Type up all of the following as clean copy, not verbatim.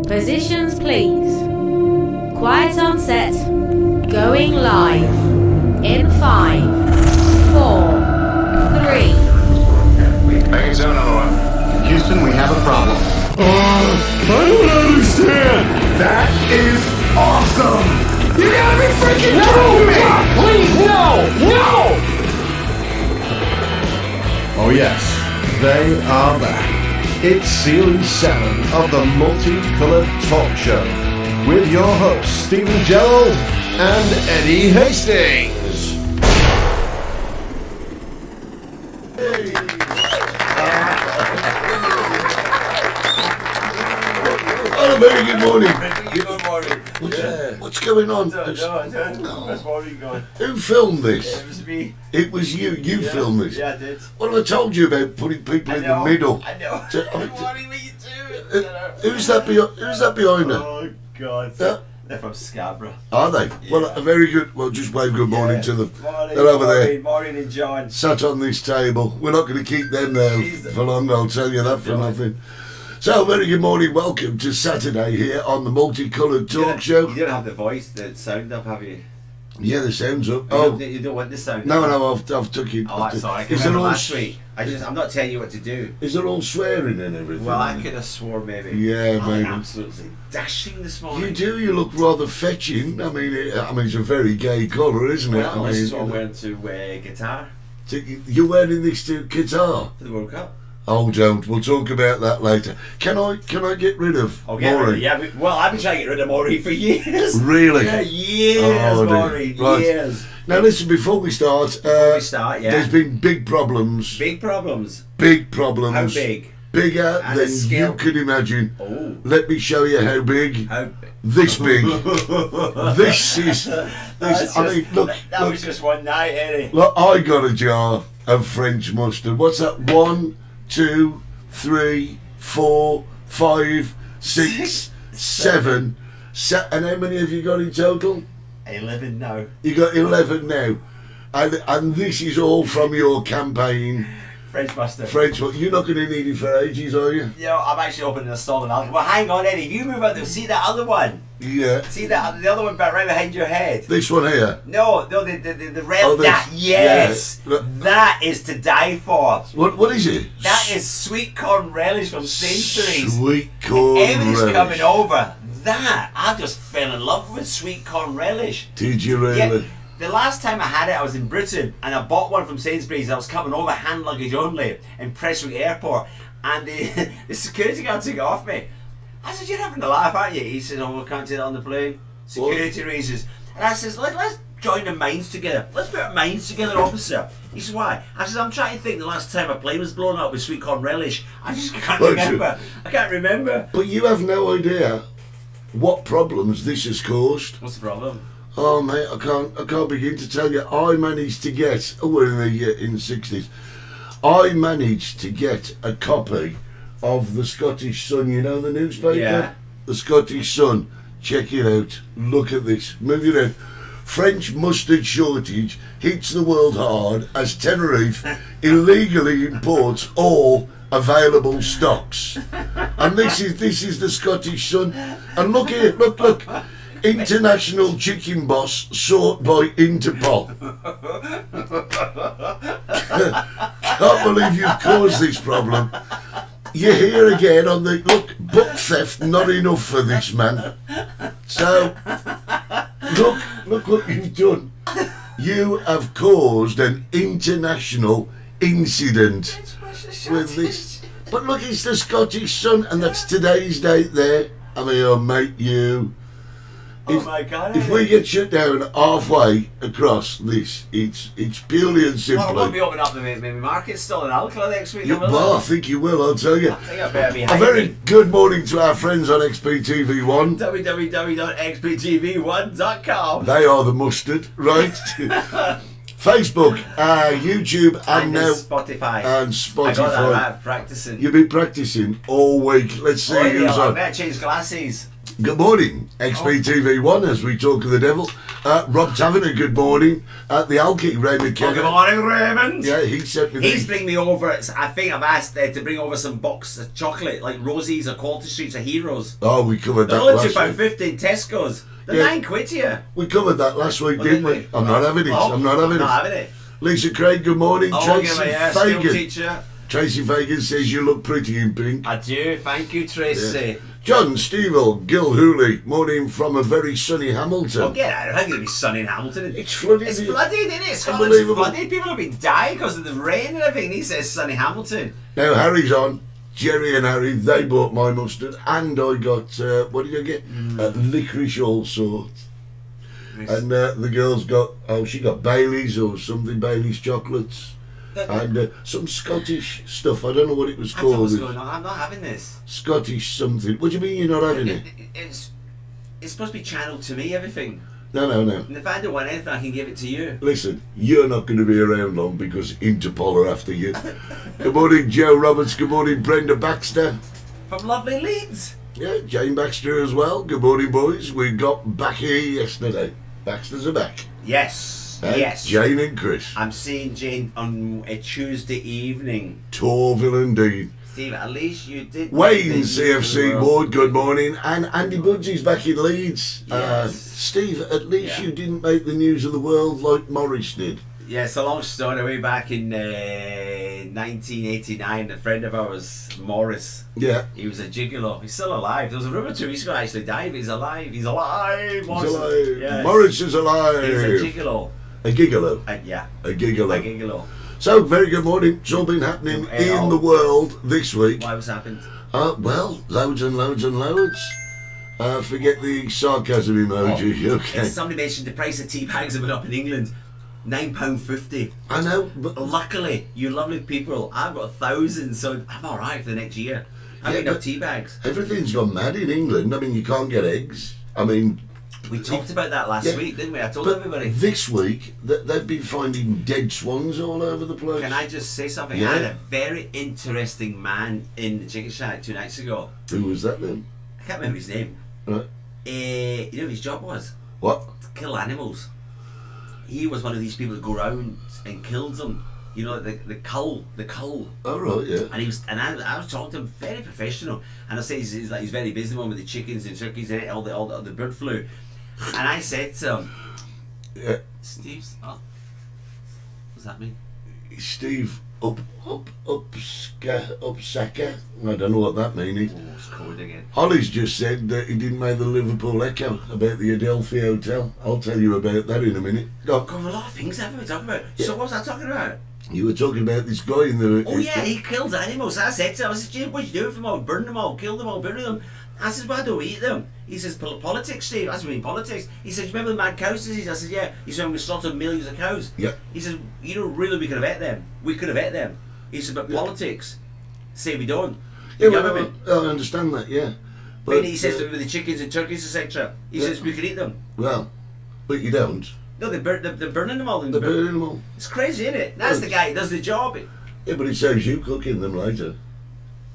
Positions, please. Quiet on set. Going live. In 5, 4, 3. Making sound, another one. Houston, we have a problem. I don't understand. That is awesome! You gotta be freaking kidding me! Please, no! No! Oh yes, they are back. It's Series 7 of the Multicoloured Talk Show with your hosts Stephen Gerald and Eddie Hastings. Oh, very good morning. Good morning. What's going on? Where's morning going? Who filmed this? It was me. It was you. You filmed this. Yeah, I did. What have I told you about putting people in the middle? I know. So, Good morning, what you do? Who's that behind her? Oh, God. Yeah. They're from Scarborough. Are they? Yeah. Well, a very good. Well, just wave good morning to them. Morning, They're over there. Morning, and John. Sat on this table. We're not going to keep them there Jesus. for long, I'll tell you that for God. nothing. So, very good morning. Welcome to Saturday here on the Multicoloured Talk Show. You don't have the voice, the sound up, have you? Yeah, the sound's up. You don't want the sound No, up? no, I've took it. Oh, that's alright. I can Is it remember all last week. I'm not telling you what to do. Is it all swearing and everything? Well, I could have swore maybe. Yeah, I'm maybe. absolutely dashing this morning. You do. You look rather fetching. I mean, it's a very gay colour, isn't it? Well, I this mean, is what I'm wearing to guitar you're wearing this to guitar. for the World Cup. Oh, don't. We'll talk about that later. Can I get rid of Okay, Maury? yeah. Well, I've been trying to get rid of Maury for years. Really? Yeah, years, Oh, dear. Maury. Right. Years. Now, listen. Before we start, We start, yeah. there's been big problems. Big problems. Big problems. How big? Bigger And a than scale. you could imagine. Oh. Let me show you how big. How big? This big. This is. I mean, look. That look. was just one night, Eddie. Look, I got a jar of French mustard. What's that? 1, 2, 3, 4, 5, 6, 7. And how many have you got in total? 11 now. You got 11 now. And this is all from your campaign, French mustard. French. You're not going to need it for ages, are you? You know, I'm actually opening a stall in alcohol. Well, hang on, Eddie. If you move out there, see that other one? Yeah. See that the other one right behind your head? This one here. No, the red. Oh, this- that, yes. yeah. That is to die for. What is it? That is sweet corn relish from Sainsbury's. Sweet corn Everything's relish. coming over. That, I just fell in love with sweet corn relish. Did you really? Yeah, the last time I had it, I was in Britain, and I bought one from Sainsbury's. I was coming over hand luggage only in Prestwick Airport, and the security guard took it off me. I said, "You're having a laugh, aren't you?" He said, "Oh, we can't take it on the plane. Security reasons." And I says, "Let's join the minds together. Let's put our minds together, officer." He said, "Why?" I said, "I'm trying to think the last time a plane was blown up with sweet corn relish. I just can't Don't remember. I can't remember." But you have no idea what problems this has caused. What's the problem? Oh mate, I can't begin to tell you. I managed to get. Oh, we're in the 60s. I managed to get a copy of the Scottish Sun. You know the newspaper. Yeah. The Scottish Sun. Check it out. Look at this. Move it in. French mustard shortage hits the world hard as Tenerife illegally imports all available stocks. And this is the Scottish Sun. And look here, look. International chicken boss sought by Interpol. Can't believe you've caused this problem. You're here again on the look. Book theft not enough for this man. So look what you've done. You have caused an international incident with this. But look, it's the Scottish Sun, and that's today's date there. I mean, oh, mate, you. Oh my God! If we get shut down halfway across this, it's purely and Well, I won't simply. be opening up the market still in Alcala next week. will Well, I I? think you will, I'll tell you. I think I better be A hiding. very good morning to our friends on XPTV1. www.xptv1.com. They are the mustard, right? Facebook, YouTube, and now Spotify. and I got that Spotify. right, practicing. You've been practicing all week. Let's see Oh, who's yeah, I on. better change glasses. Good morning, XBTV1, as we talk of the devil. Rob Taverner, good morning. The Alki, Raymond Kenner. Good morning, Raymond. Yeah, he sent me He's bringing me over. I think I've asked to bring over some box of chocolate, like Rosie's or Quarter Streets or Heroes. Oh, we covered They're that only last week. £2.50 in Tesco's. They're Yeah. £9 here. We covered that last week, didn't we? I'm not having it. Oh, I'm not having Not it. having it. Lisa Craig, good morning. Oh, Tracy give me a school Fagan. teacher. Tracy Fagan says you look pretty in pink. I do. Thank you, Tracy. John Stevel, Gil Hooley, morning from a very sunny Hamilton. Oh, get out. How can it be sunny in Hamilton? It's flooded. It's flooded, isn't it? Scotland's Unbelievable. flooded. People have been dying because of the rain and everything. He says sunny Hamilton. Now Harry's on. Jerry and Harry, they bought my mustard, and I got what did I get? Licorice all sorts. And the girls got she got Bailey's or something, Bailey's chocolates, and some Scottish stuff. I don't know what it was I don't know called. what's going on. I'm not having this. Scottish something. What do you mean you're not having it? It's supposed to be channeled to me, everything. No. And if I don't want anything, I can give it to you. Listen, you're not going to be around long because Interpol are after you. Good morning, Joe Roberts. Good morning, Brenda Baxter. From lovely Leeds. Yeah, Jane Baxter as well. Good morning, boys. We got back here yesterday. Baxters are back. Yes. Eh? Yes. Jane and Chris. I'm seeing Jane on a Tuesday evening. Torville indeed. Steve, at least you did. Wayne CFC Ward, good morning. And Andy Budgie's back in Leeds. Yes. Steve, at least Yeah. you didn't make the news of the world like Morris did. Yeah, it's a long story. Way back in 1989, a friend of ours, Morris, Yeah. he was a gigolo. He's still alive. There was a rumour 2 weeks ago actually died, but he's alive. He's alive. Morris. He's alive. Yes. Morris is alive. He's a gigolo. A gigolo. Yeah, A gigolo. a gigolo. So, very good morning. It's all been happening in the world this week. Why was happened? Well, loads and loads and loads. Forget the sarcasm emoji, okay. Somebody mentioned the price of tea bags have been up in England. £9.50. I know, but Luckily, you lovely people, I've got 1,000, so I'm alright for the next year. I Yeah, need no but- tea bags. everything's gone mad in England. I mean, you can't get eggs. I mean, We talked about that last Yeah, week, didn't we? I told but everybody. this week, they've been finding dead swans all over the place. Can I just say something? Yeah. I had a very interesting man in the chicken shack 2 nights ago. Who was that then? I can't remember his name. Right. You know what his job was? What? To kill animals. He was one of these people that go around and kills them. You know, the cull. Oh, right, yeah. And I was talking to him, very professional. And I say he's very busy one with the chickens and turkeys and all the bird flu. And I said to him, Yeah. Steve's. Oh, what's that mean? Steve Upsacker. I don't know what that means. Oh, it's cold again. Holly's just said that he didn't make the Liverpool Echo about the Adelphi Hotel. I'll tell you about that in a minute. Go. Got a lot of things haven't we talking about? Yeah. So what was I talking about? You were talking about this guy in the... Oh yeah, he kills animals. I said to him, I said, Jim, what you doing for them all? Burn them all, kill them all, bury them. I said, why don't we eat them? He says, politics, Steve. I said, we mean politics. He said, remember the mad cows disease? I said, yeah. He said, we slaughtered millions of cows. Yeah. He says, you know, really, we could have ate them. We could have ate them. He said, but politics, say we don't. Yeah, The well, government. I understand that, yeah. Then he says with the chickens and turkeys, etc. He says, we could eat them. Well, but you don't. No, they're burning them all. They're burning them all. It's crazy, isn't it? That's the guy who does the job. Yeah, but it saves you cooking them later.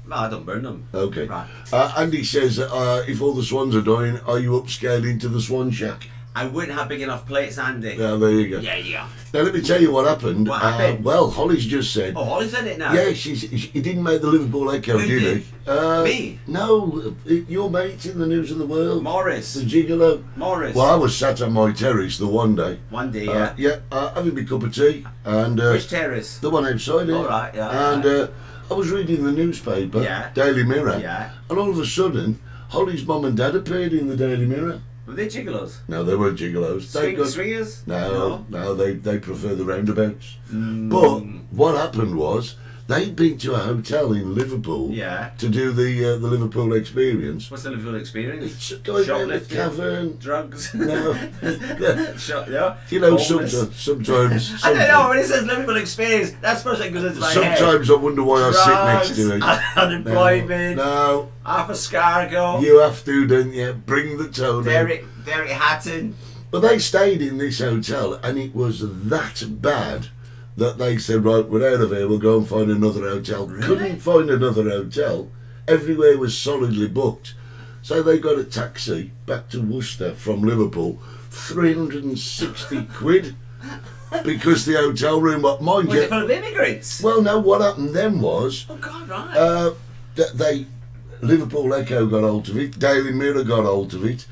No, I don't burn them. Okay. Right. Andy says, if all the swans are dying, are you upscaling to the swan shack? I wouldn't have big enough plates, Andy. Yeah, there you go. Yeah. Now, let me tell you what happened. What happened? Well, Holly's just said... Oh, Holly's in it now. Yeah, he didn't make the Liverpool Echo, Who did did? he? Me? No, your mate in the News of the World. Morris. The gigolo. Morris. Well, I was sat on my terrace the one day. One day, yeah. Having my cup of tea. And Which terrace? the one outside here. All right, yeah, And I was reading the newspaper, Yeah. Daily Mirror. Yeah. And all of a sudden, Holly's mum and dad appeared in the Daily Mirror. Were they gigolos? No, they weren't gigolos. Swingers? No, they prefer the roundabouts. But what happened was they'd been to a hotel in Liverpool Yeah. to do the Liverpool experience. What's the Liverpool experience? It's going down the cavern. Drugs? No. Yeah. You know, Homeless. sometimes I don't know, when it says Liverpool experience, that's the first thing that goes into my head. sometimes I wonder why I sit next to it. Unemployment, No, half a scargo, you have to, don't you? Bring the tone in. Derek Hatton. But they stayed in this hotel, and it was that bad that they said, right, we're out of here, we'll go and find another hotel. Really? Couldn't find another hotel. Everywhere was solidly booked. So they got a taxi back to Worcester from Liverpool, 360 quid, because the hotel room, mind Was you, it full of immigrants? well, no, what happened then was, Oh God, right. Liverpool Echo got hold of it, Daily Mirror got hold of it.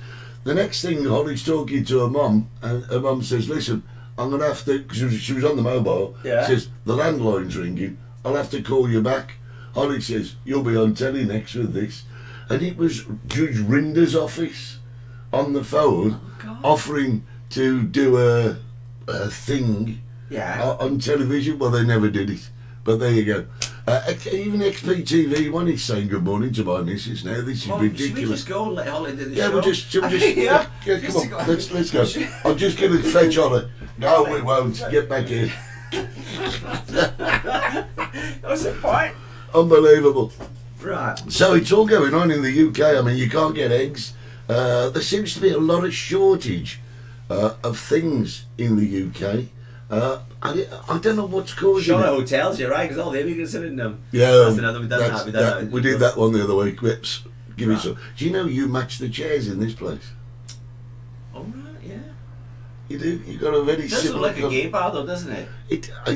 The next thing, Holly's talking to her mum, and her mum says, listen, I'm going to have to, because she was on the mobile, Yeah. says, the landline's ringing, I'll have to call you back. Holly says, you'll be on telly next with this. And it was Judge Rinder's office on the phone offering to do a thing Yeah. on television. Well, they never did it. But there you go. Even XPTV one is saying good morning to my missus now. This is Well, should we ridiculous. just go and let Holly do the Yeah, show? we'll just Yeah. yeah, come on, let's go. I'm just going to fetch Holly. No, we won't. Get back here. What's the point? Unbelievable. Right. So it's all going on in the UK. I mean, you can't get eggs. There seems to be a lot of shortage of things in the UK. I don't know what's causing Short it. hotels, you're right, because all the immigrants are in them. Yeah, That's another, we've done that. we did that one the other week. Whips, give me some. Do you know you match the chairs in this place? Oh, right, yeah. You do. You got a very It does look similar. like a gay bar, though, doesn't it?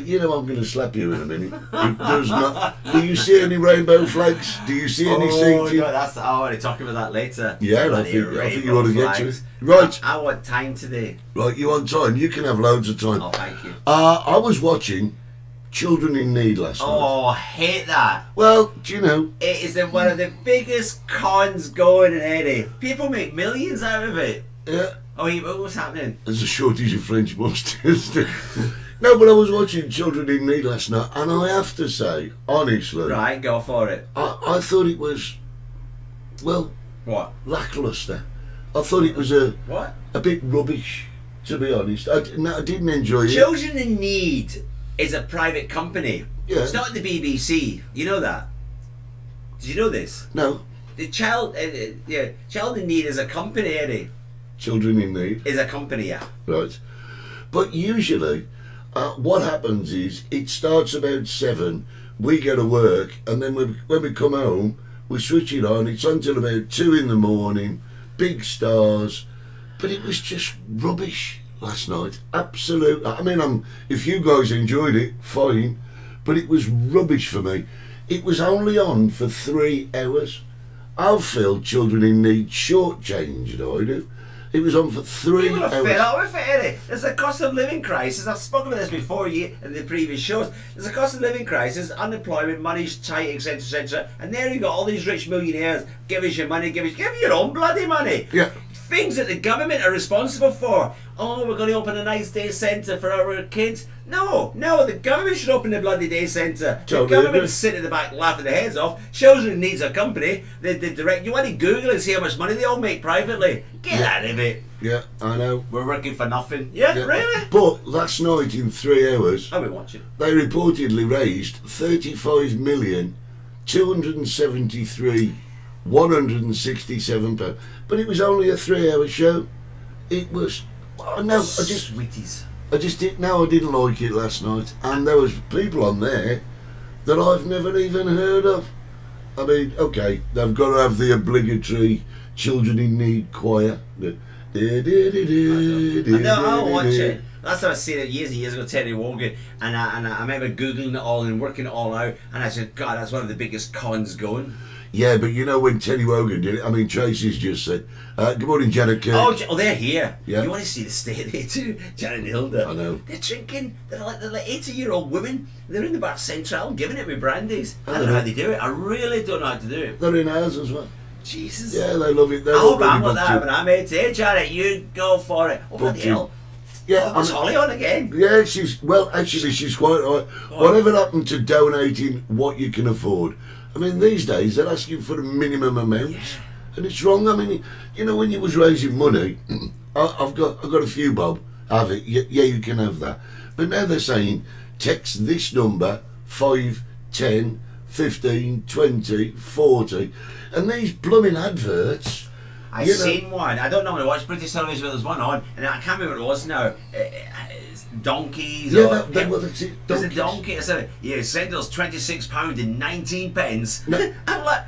You know, I'm going to slap you in a minute. It does not. Do you see any rainbow flags? Do you see any Oh, seats? no, that's. I want to talk about that later. Yeah, I Bloody think you want to get to it. flags. Right, I want time today. right. You on time? You can have loads of time. Oh, thank you. I was watching Children in Need last night. Oh, I hate that. Well, do you know? It is one of the biggest cons going in Eddie. People make millions out of it. Yeah, Oh, what's happening? there's a shortage of French monsters. No, but I was watching Children in Need last night, and I have to say, honestly, Right, go for it. I thought it was, well, What? lackluster. I thought it was a What? bit rubbish, to be honest. I didn't enjoy it. Children in Need is a private company. Yeah. It's not the BBC. You know that? Did you know this? No, The Child in Need is a company, Eddie. Children in Need, Is a company, yeah. right. But usually, what happens is, it starts about 7, we go to work, and then when we come home, we switch it on, it's on till about 2 in the morning, big stars, but it was just rubbish last night. Absolute. I mean, if you guys enjoyed it, fine, but it was rubbish for me. It was only on for 3 hours. I feel Children in Need shortchanged, I do. It was on for 3 People are hours. fed up with it, Eddie. There's a cost of living crisis. I've spoken about this before in the previous shows. There's a cost of living crisis, unemployment, money's tight, etc., etc. And there you got all these rich millionaires. Give us your money, give your own bloody money. Yeah. Things that the government are responsible for. Oh, we're going to open a nice day centre for our kids. No, the government should open the bloody day centre. Totally The government agree. sit at the back laughing their heads off. Children needs a company. They direct. You want to Google and see how much money they all make privately. Get out of it. Yeah, I know. We're working for nothing. Yeah, Yeah. really? But last night, in 3 hours, I've been watching. they reportedly raised 35,273,167 pounds. But it was only a 3-hour show. It was. Oh, no, Sweeties. I didn't like it last night, and there was people on there that I've never even heard of. I mean, okay, they've got to have the obligatory Children in Need choir. No, I'll watch it. Last time I seen it years and years ago, Terry Wogan, and I remember googling it all and working it all out, and I said, God, that's one of the biggest cons going. Yeah, but you know when Teddy Wogan did it, I mean, Tracy's just said, good morning, Janet Kirk. Oh, they're here. Yeah. You want to see the state they do, Janet and Hilda? I know. They're drinking. They're like 80-year-old women. They're in the bar central giving it with brandies. I don't know how they do it. I really don't know how to do it. They're in ours as well. Jesus. Yeah, they love it. They're I hope already I'm like booked that in. when I'm 80. Hey, Janet, you go for it. Oh, bloody Booked in. hell. Yeah, Oh, was Holly on again? Yeah, she's quite right. Whatever happened to donating what you can afford? I mean, these days they're asking for a minimum amount, and it's wrong. I mean, you know, when you was raising money, I've got a few bob. Have it? Yeah, you can have that. But now they're saying text this number 5, 10, 15, 20, 40, and these blooming adverts. I've seen one. I don't normally watch British television, but there's one on, and I can't remember what it was now. It's donkeys. Yeah, or that's it. There's a Donkeys. donkey. I said, yeah, send us £26 and 19 pence. No. I'm like,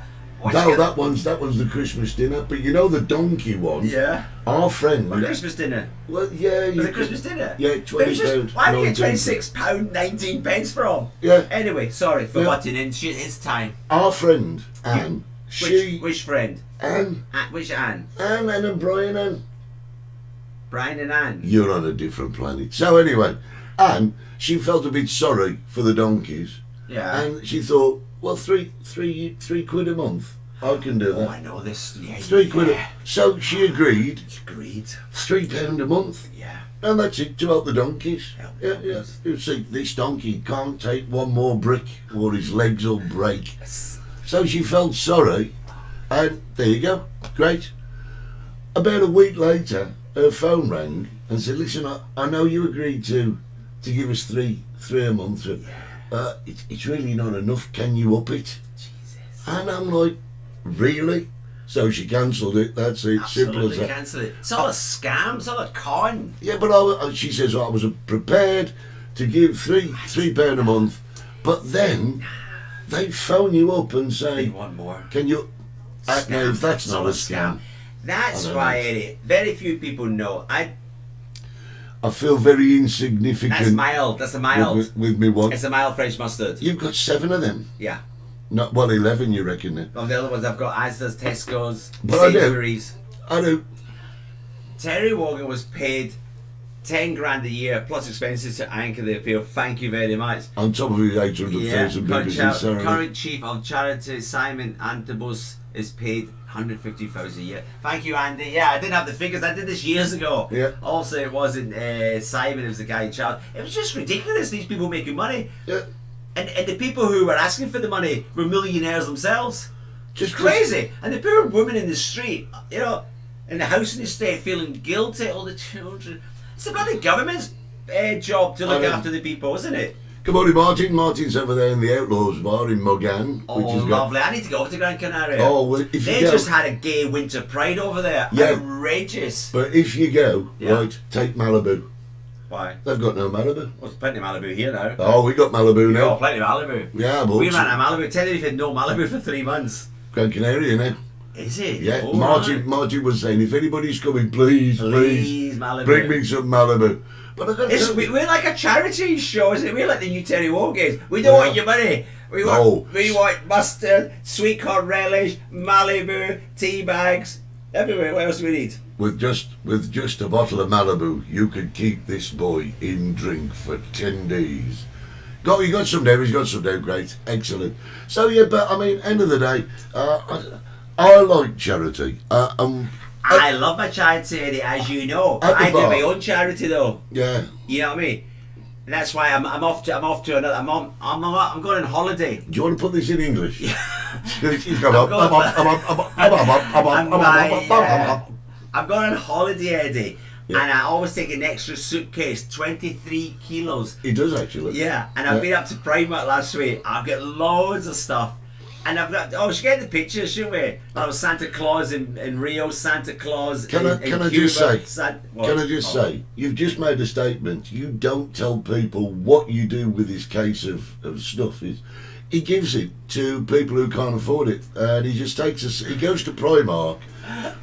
No, that one's the Christmas dinner. But you know the donkey one. Yeah. Our friend. What Christmas dinner? Well, yeah. Was it Christmas dinner? Yeah, £20. Why did you get 19. £26 19 pence from? Yeah. Anyway, sorry for butting in. It's time. Our friend Anne. Which friend? Anne. Which Anne? Anne and Brian Anne. Brian and Anne. You're on a different planet. So anyway, Anne, she felt a bit sorry for the donkeys. Yeah. And she thought, well, three quid a month. I can do that. Oh, I know this. Yeah, £3 quid. So she agreed. She agreed. £3 a month. Yeah. And that's it, to help the donkeys. Help the donkeys. You see, this donkey can't take one more brick or his legs will break. So she felt sorry, and there you go. Great. About a week later, her phone rang and said, listen, I know you agreed to give us three a month. It's really not enough. Can you up it? Jesus. And I'm like, really? So she cancelled it. That's it. Simple as Absolutely that. cancel it. It's all a scam. It's all a con. Yeah, but she says I was prepared to give £3 a month, but then they phone you up and say, They want more. can you? No, if that's It's not all a scam. That's I don't why, know. Eddie, very few people know. I feel very insignificant. That's mild. That's a mild. With me what? It's a mild French mustard. You've got 7 of them. Yeah. Not 11, you reckon? Then Of the other ones I've got Asda's, Tesco's, But I do. Sainsbury's. I do. Terry Wogan was paid 10 grand a year plus expenses to anchor the appeal. Thank you very much. On top of his 800,000 BBC salary. Current chief of charity Simon Antibus is paid 150,000 a year. Thank you, Andy. Yeah, I didn't have the figures. I did this years ago. Yeah. Also, it wasn't Simon. It was the guy in charge. It was just ridiculous. These people making money, Yeah. and the people who were asking for the money were millionaires themselves. Just Crazy. And the poor women in the street, you know, in the housing estate, feeling guilty. All the children. It's about the government's job to look I know. after the people, isn't it? Good morning, Martin. Martin's over there in the Outlaws Bar in Mogan. Oh, which is lovely. I need to go over to Gran Canaria. Oh, well, if you They go- just had a gay winter pride over there. Yeah. Outrageous. But if you go, Yeah. right, take Malibu. Why? They've got no Malibu. Well, there's plenty of Malibu here now. Oh, we got Malibu We got now. plenty of Malibu. Yeah, but We ran out of Malibu. Tenerife had no Malibu for 3 months. Gran Canaria now. Is it? Yeah, Oh, Martin. right. Martin was saying, if anybody's coming, please, Please, Malibu. bring me some Malibu. But I got to It's, tell you, we're like a charity show, isn't it? We're like the new Terry Wall games. We don't Yeah. want your money. We want mustard, sweet corn relish, Malibu, tea bags, everywhere. What else do we need? with just a bottle of Malibu, you could keep this boy in drink for 10 days. You got some there. He's got some there. Great, excellent. So yeah, but I mean, end of the day, I like charity. I love my charity, Eddie, as you know. At the I do bar. my own charity though. Yeah. You know what I mean? And that's why I'm off to another. I'm going on holiday. Do you want to put this in English? I'm going on holiday, Eddie, Yeah. and I always take an extra suitcase, 23 kilos. He does actually. Yeah, and I've been up to Primark last week. I've got loads of stuff. And I've got, we should get the pictures, shouldn't we? I was Santa Claus in Rio, Santa Claus Can in I Cuba. just say? What? Can I just say? You've just made a statement. You don't tell people what you do with this case of stuff. He gives it to people who can't afford it, and he just takes us. He goes to Primark,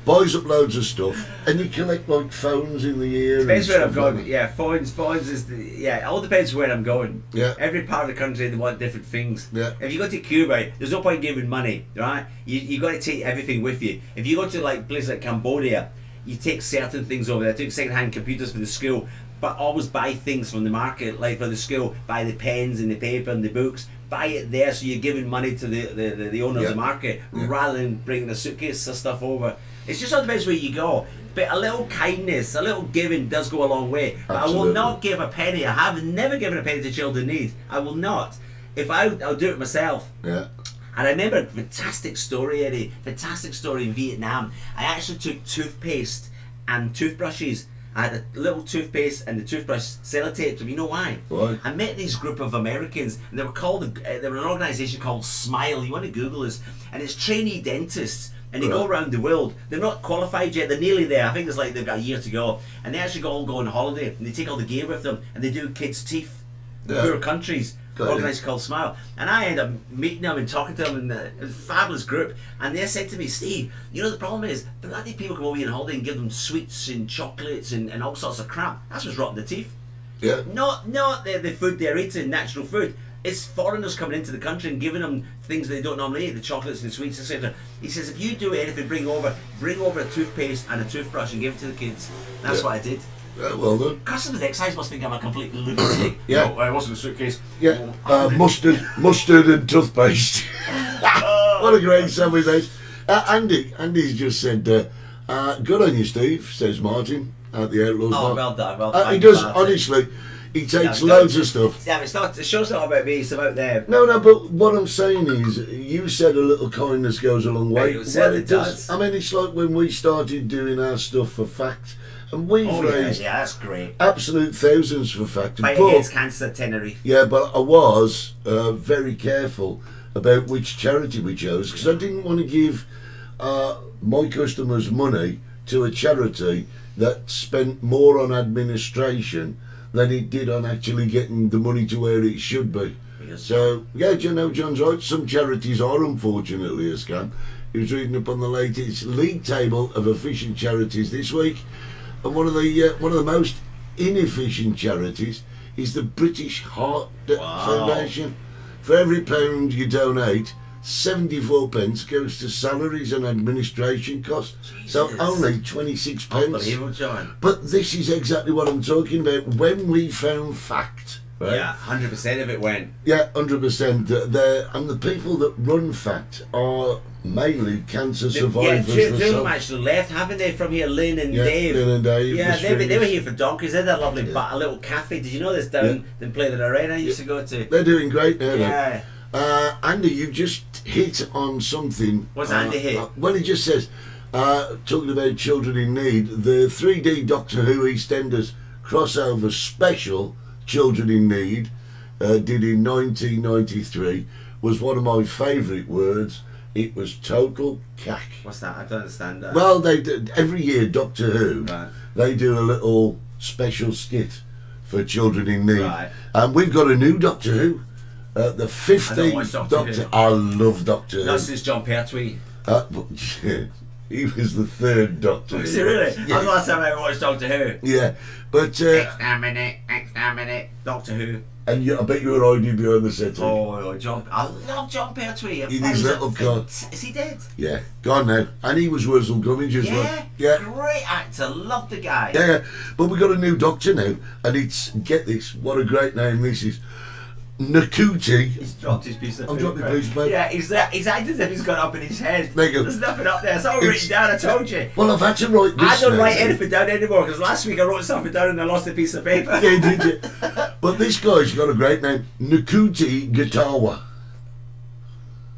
buys up loads of stuff, and you collect like phones in the ear. Depends and where I'm stuff like going. that. Yeah, phones is it all depends where I'm going. Yeah. Every part of the country they want different things. Yeah. If you go to Cuba, there's no point giving money, right? You got to take everything with you. If you go to like places like Cambodia, you take certain things over there. Take second-hand computers for the school, but always buy things from the market, like for the school. Buy the pens and the paper and the books. Buy it there, so you're giving money to the owner Yeah. of the market Yeah. rather than bringing a suitcase of stuff over. It's just all depends where you go. But a little kindness, a little giving does go a long way. But I Absolutely. will not give a penny. I have never given a penny to children in need. I will not. If I'll do it myself. Yeah. And I remember a fantastic story, Eddie. Fantastic story in Vietnam. I actually took toothpaste and toothbrushes. I had a little toothpaste and the toothbrush sellotaped them. You know why? Why? I met this group of Americans, and they were an organisation called Smile. You want to Google this, and it's trainee dentists, and they go Right. around the world. They're not qualified yet. They're nearly there. I think it's like they've got a year to go, and they actually all go on holiday, and they take all the gear with them, and they do kids' teeth in Yeah. poor countries. organised called Smile, and I ended up meeting them and talking to them, and it was a fabulous group. And they said to me, Steve, you know the problem is the bloody people come over here on holiday and give them sweets and chocolates and all sorts of crap. That's what's rotting the teeth. Yeah. Not the food they're eating, natural food. It's foreigners coming into the country and giving them things they don't normally eat, the chocolates and sweets, etc. He says, if you do anything, bring over a toothpaste and a toothbrush and give it to the kids. That's what I did. Well done. Customs excise must think I'm a complete lunatic. Yeah. No, it wasn't a suitcase. Yeah. Mustard and toothpaste. What a great summary, days. Andy's just said, good on you, Steve, says Martin at the Outlaws. Oh, well done. Well done. He does, honestly. He takes loads of stuff. Yeah, it's not. The show's not about me. It's about them. No, but what I'm saying is, you said a little kindness goes a long way. It does. I mean, it's like when we started doing our stuff for Fact, and we've raised that's great. absolute thousands for Fact. Fighting against cancer, Tenerife. Yeah, but I was very careful about which charity we chose, because I didn't want to give my customers money to a charity that spent more on administration than it did on actually getting the money to where it should be. Yes. So, yeah, do you know, John's right, some charities are unfortunately a scam. He was reading up on the latest league table of efficient charities this week, and one of the most inefficient charities is the British Heart Foundation. For every £1 you donate, 74 pence goes to salaries and administration costs. Jesus. So only 26 pence. Unbelievable, John. But this is exactly what I'm talking about. When we found Fact, right? Yeah, 100% of it went. Yeah, 100%. And the people that run Fact are mainly cancer survivors. Yeah, two of them actually left, haven't they, from here, Lynn and Dave? Lynn and Dave. Yeah, they were here for donkeys. They had a lovely a little cafe. Did you know this down in Playland Arena I used to go to? They're doing great now. Yeah. Andy, you just hit on something. What's Andy hit? Well, he just says, talking about children in need, the 3D Doctor Who EastEnders crossover special, Children in Need, did in 1993, was one of my favourite words. It was total cack. What's that? I don't understand that. Well, they did, every year, Doctor Who, right, they do a little special skit for children in need. Right. And we've got a new Doctor Who. The 15th Doctor Doctor. Who. I love Doctor Who. Not since John Pertwee. He was the third Doctor. Was he really? Yeah. That's the last time I ever watched Doctor Who. Yeah, but Exterminate, Doctor Who. and I bet you were hiding behind the setting. Oh, John! I love John Pertwee. In his little cut. Is he dead? Yeah, gone now. And he was Wurzel Gummidge as well. Yeah. Great actor. Love the guy. Yeah, but we got a new Doctor now, and it's, get this, what a great name this is. Nakuti. He's dropped his piece of paper. I've dropped the piece of paper. Yeah, he's acting as if he's got up in his head. There you go. There's nothing up there. It's all written down, I told you. Well, I've had to write this. I don't now, write anything down anymore, because last week I wrote something down and I lost a piece of paper. Yeah, did you? But this guy's got a great name. Nakuti Gatawa.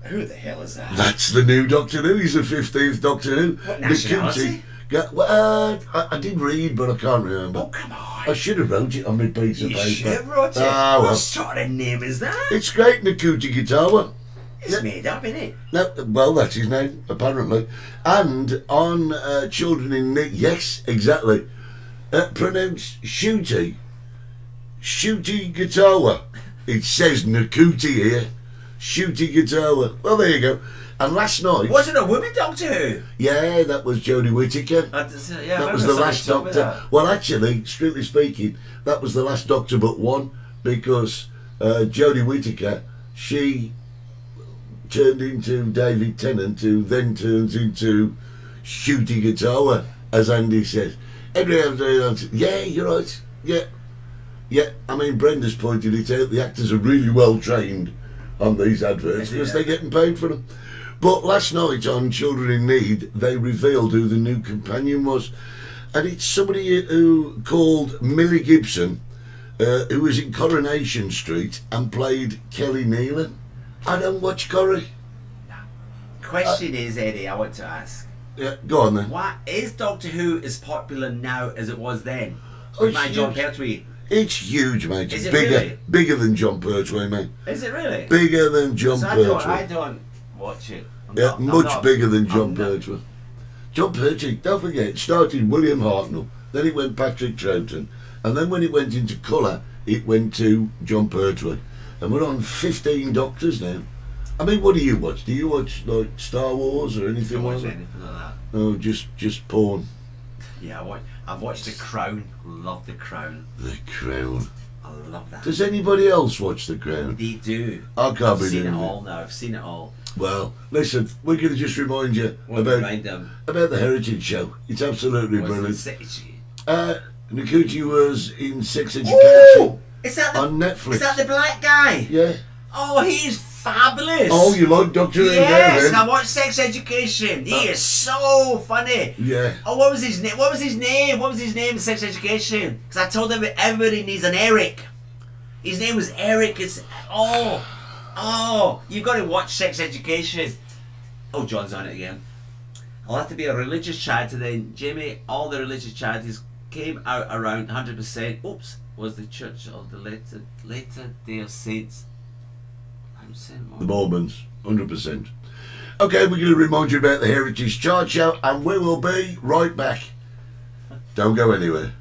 Who the hell is that? That's the new Doctor Who. He's the 15th Doctor Who. What nationality? Well, I did read, but I can't remember. Oh, come on. I should have wrote it on my piece of You paper. should have wrote it. Ah, well. What sort of name is that? It's great, Nakuti Gatawa. It's made up, isn't it? No, well, that's his name, apparently. And on Children in Need, yes, exactly. Pronounced Shooty. Shooty Gatawa. It says Nakuti here. Shooty Gatawa. Well, there you go. And last night... Wasn't a woman Doctor Who? Yeah, that was Jodie Whittaker. That was the last Doctor. Well, actually, strictly speaking, that was the last Doctor but one, because Jodie Whittaker, she turned into David Tennant, who then turns into Shooty Gatawa, as Andy says. Yeah, you're right. Yeah. I mean, Brenda's pointed it out. The actors are really well trained on these adverts because they're getting paid for them. But last night on Children in Need, they revealed who the new companion was. And it's somebody who called Millie Gibson, who was in Coronation Street and played Kelly Nealon. I don't watch Corrie. Question is, Eddie, I want to ask. Yeah, go on then. Why is Doctor Who as popular now as it was then? Oh, With my John Pertwee. It's huge, mate. Is it bigger, really? Bigger than John Pertwee, mate. Is it really? Bigger than John Pertwee. I don't watch it. Much bigger than John Pertwee. John Pertwee, don't forget, it started William Hartnell, then it went Patrick Troughton, and then when it went into colour, it went to John Pertwee. and we're on 15 Doctors now. I mean, what do you watch? Do you watch like Star Wars or anything Don't like watch that? anything like that. No, just porn. Yeah, I've watched The Crown. Love The Crown. The Crown. I love that. Does anybody else watch The Crown? They do. I can't I've be seen doing it it. all now. I've seen it all. Well, listen, we're going to just remind you Remind them. about the Heritage Show. It's absolutely brilliant. Ooh! Nikuchi was in Sex Education Is that the on Netflix. Is that the black guy? Yeah. Oh, he's fabulous. Oh, you like Dr. Yes, Who I watched Sex Education. He is so funny. Yeah. Oh, what was his name? What was his name in Sex Education? Because I told everybody needs an Eric. His name was Eric. It's you've got to watch Sex Education. Oh, John's on it again. I'll have to be a religious charity then, Jimmy. All the religious charities came out around 100%. Oops, was the Church of the Latter Day of Saints. I'm saying The Mormons, 100%. Okay, we're going to remind you about the Heritage Chart Show, and we will be right back. Don't go anywhere.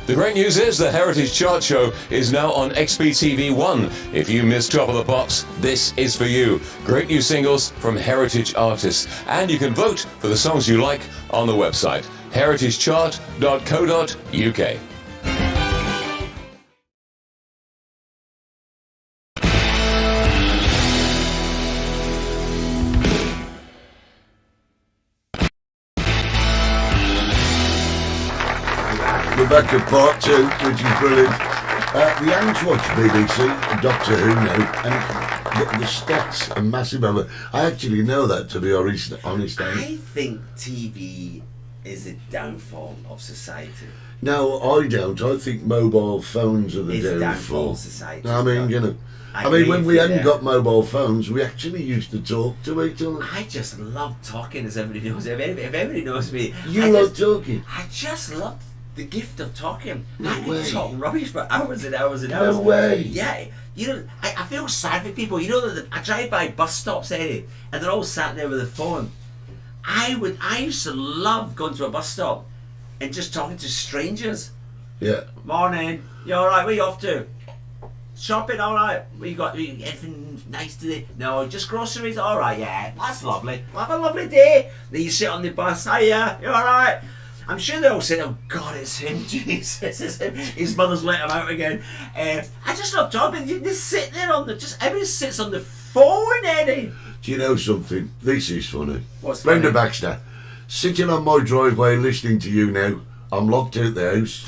The great news is the Heritage Chart Show is now on XBTV1. If you missed Top of the Pops, this is for you. Great new singles from heritage artists. And you can vote for the songs you like on the website, heritagechart.co.uk. We're back at part 2, which is brilliant. The Yanks watch BBC, Doctor Who now, and the stats are massive over. I actually know that, to be honest. I think TV is the downfall of society. No, I don't. I think mobile phones are the It's the downfall downfall. of society. I mean, you know. I I mean, agree when with we you hadn't there. got mobile phones, we actually used to talk to each other. I just love talking, as everybody knows. If everybody knows me, You I like just, talking? I just love the gift of talking. No I way. can talk rubbish for hours and hours and hours. No way. Yeah, you know, I feel sad for people. You know that I drive by bus stops, Eddie, and they're all sat there with a phone. I used to love going to a bus stop and just talking to strangers. Yeah. Morning. You all right? Where you off to? Shopping, all right. What you got? Anything nice today? No, just groceries. All right, yeah, that's lovely. Well, have a lovely day. Then you sit on the bus. Hiya, you all right? I'm sure they're all saying, "Oh God, it's him, Jesus, it's him." His mother's let him out again. I just love talking. You just sit there on everybody sits on the phone, Eddie. Do you know something? This is funny. What's Brenda funny? Baxter, sitting on my driveway listening to you now. I'm locked out the house.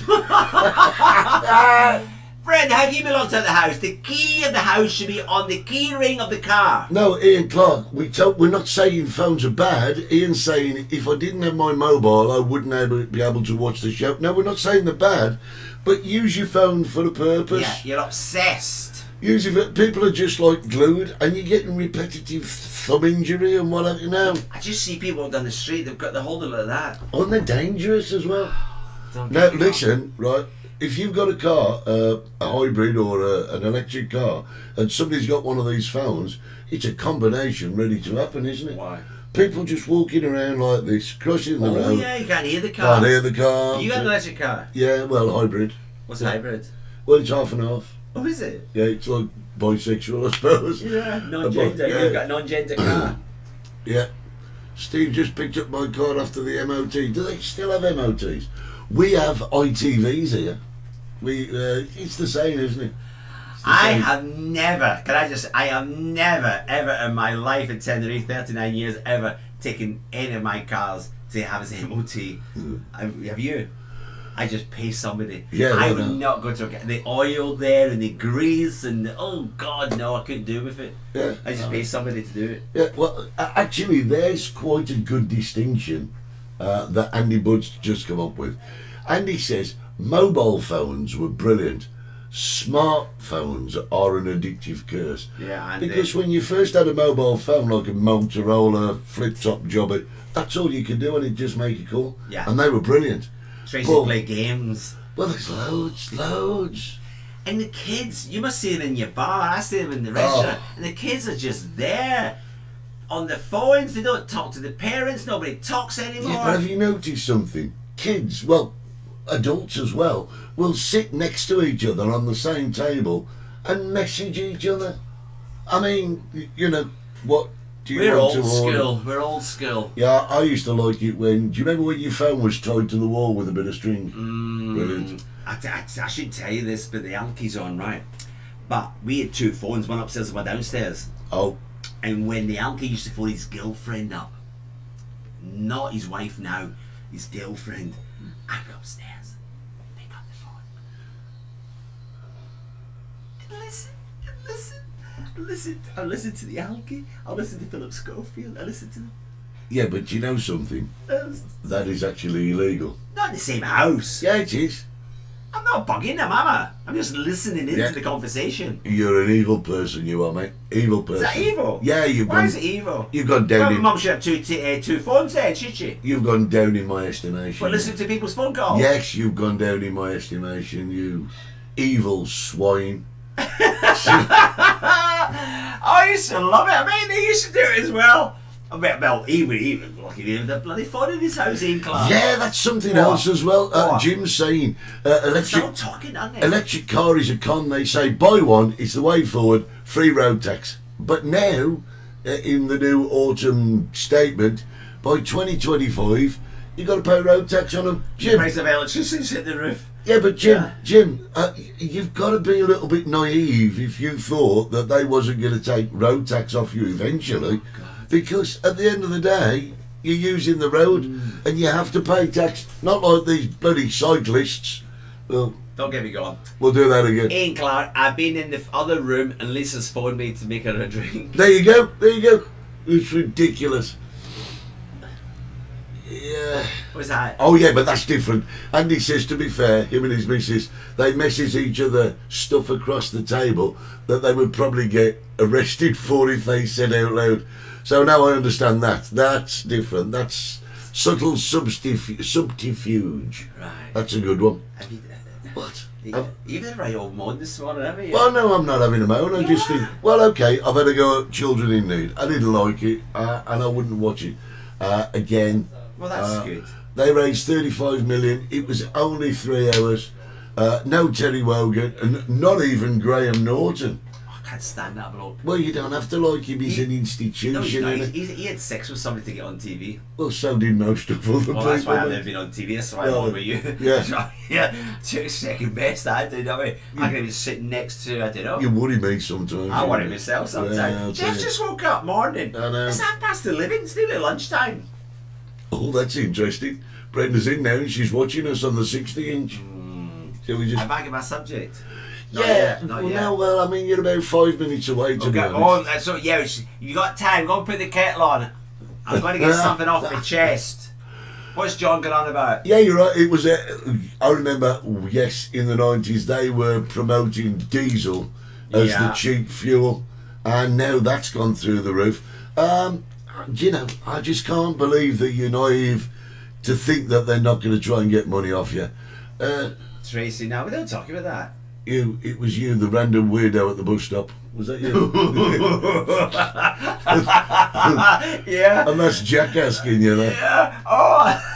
Brenda, how can you be locked out of the house? The key of the house should be on the key ring of the car. No, Ian Clark, we're not saying phones are bad. Ian's saying if I didn't have my mobile, I wouldn't be able to watch the show. No, we're not saying they're bad, but use your phone for a purpose. Yeah, you're obsessed. Use it for, people are just like glued, and you're getting repetitive thumb injury and what have you now. I just see people down the street, they've got the hold of it like that. Aren't they dangerous as well? Don't Now, get me wrong. listen, right, if you've got a car, a hybrid or an electric car, and somebody's got one of these phones, it's a combination ready to happen, isn't it? Why? People just walking around like this, crossing the Oh road, yeah, you can't hear the car. can't hear the car. You got an electric car? Yeah, well, hybrid. What's a hybrid? Well, it's half and half. Oh, is it? Yeah, it's like bisexual, I suppose. Yeah, non-gender. Yeah. You've got a non-gender car. Yeah. Steve just picked up my car after the MOT. Do they still have MOTs? We have ITVs here. It's the same, isn't it? It's the I same. have never, I have never, ever in my life in Tenerife, 39 years, ever taken any of my cars to have its MOT. Have you? I just pay somebody. Yeah, I why would not go to the oil there and the grease and oh God, no, I couldn't do with it. Yeah. I just pay somebody to do it. Yeah, well, actually, there's quite a good distinction that Andy Budd's just come up with. Andy says mobile phones were brilliant. Smartphones are an addictive curse. Yeah, and Because when you first had a mobile phone, like a Motorola flip-top jobber, that's all you could do, and it just make a call. Yeah. And they were brilliant. Tracy Well- play games. Well, there's loads. And the kids, you must see them in your bar, I see them in the Oh. restaurant, and the kids are just there. on the phones. They don't talk to the parents. Nobody talks anymore. Yeah, but have you noticed something? Kids, well, adults as well, will sit next to each other on the same table and message each other. I mean, you know, what do you We're want old to order? school. We're old school. Yeah, I used to like it when... Do you remember when your phone was tied to the wall with a bit of string? Brilliant. I should tell you this, but the Alky's on, right? But we had two phones, one upstairs and one downstairs. Oh, And when the Alky used to phone his girlfriend up, not his wife now, his girlfriend, I'd go upstairs, pick up the phone, and listen. I listen to the Alky. I listen to Philip Schofield. I listen to them. yeah, but you know something? That is actually illegal. Not in the same house. Yeah, it is. I'm not bugging them, am I? I'm just listening into Yeah. the conversation. You're an evil person, you are, mate. Evil person. Is that evil? Yeah, you've Why gone... is it evil? You've gone Well, down my in... mum should have two phones then, should she? You've gone down in my estimation. But listen to people's phone calls. Yes, you've gone down in my estimation, you evil swine. I used to love it. I mean, they used to do it as well. I mean, well, he was lucky to have the bloody phone in his house in class. Yeah, that's something What? else as well. What? Jim's saying Stop talking, aren't they? electric car is a con. They say buy one, it's the way forward, free road tax. But now, in the new autumn statement, by 2025, you've got to pay road tax on them. The Jim, price of electricity hit the roof. yeah, but Jim, Yeah. Jim, you've got to be a little bit naive if you thought that they wasn't going to take road tax off you eventually, because at the end of the day, you're using the road and you have to pay tax. Not like these bloody cyclists. Well, Don't get me going. we'll do that again. Ian Clark, I've been in the other room and Lisa's phoned me to make her a drink. There you go. There you go. It's ridiculous. Yeah. What's that? Oh yeah, but that's different. Andy says, to be fair, him and his missus, they message each other stuff across the table that they would probably get arrested for if they said out loud. So now I understand that. That's different. That's subtle subterfuge. Right. That's a good one. Have you, What? you've had a right old moan this morning, haven't you? Well, no, I'm not having a moan. I just think, well, okay, I've had a go at Children in Need. I didn't like it, and I wouldn't watch it again. Well, that's good. They raised 35 million. It was only 3 hours. No Terry Wogan, and not even Graham Norton. I can't stand that bloke. Well, you don't have to like him. He's an institution. No, he's not. innit? He had sex with somebody to get on TV. Well, so did most of other people. Well, that's why I've mate. never been on TV. That's why Well, I'm on with you. yeah. Yeah. Took second best. I did. I mean, I can even sit next to. I don't know. You worry me sometimes. I you worry know. myself Yeah, I'll sometimes. tell Jeff you. just woke up morning. I know. It's 11:30. It's nearly lunchtime. Oh, that's interesting. Brenda's in now and she's watching us on the 60-inch. Shall we just... I'm back in my subject. Not Yeah, yet, not well, yet. no, well, I mean, you're about 5 minutes away, to be Okay, honest. so yeah, you got time. Go and put the kettle on. I'm going to get something off my chest. What's John going on about? Yeah, you're right. It was, I remember, yes, in the 90s, they were promoting diesel as the Yeah. cheap fuel, and now that's gone through the roof. You know, I just can't believe that you're naive to think that they're not going to try and get money off you. Tracy, now we don't talk about that. It was you, the random weirdo at the bus stop. Was that you? Yeah. And that's Jack asking you that. Yeah. Oh.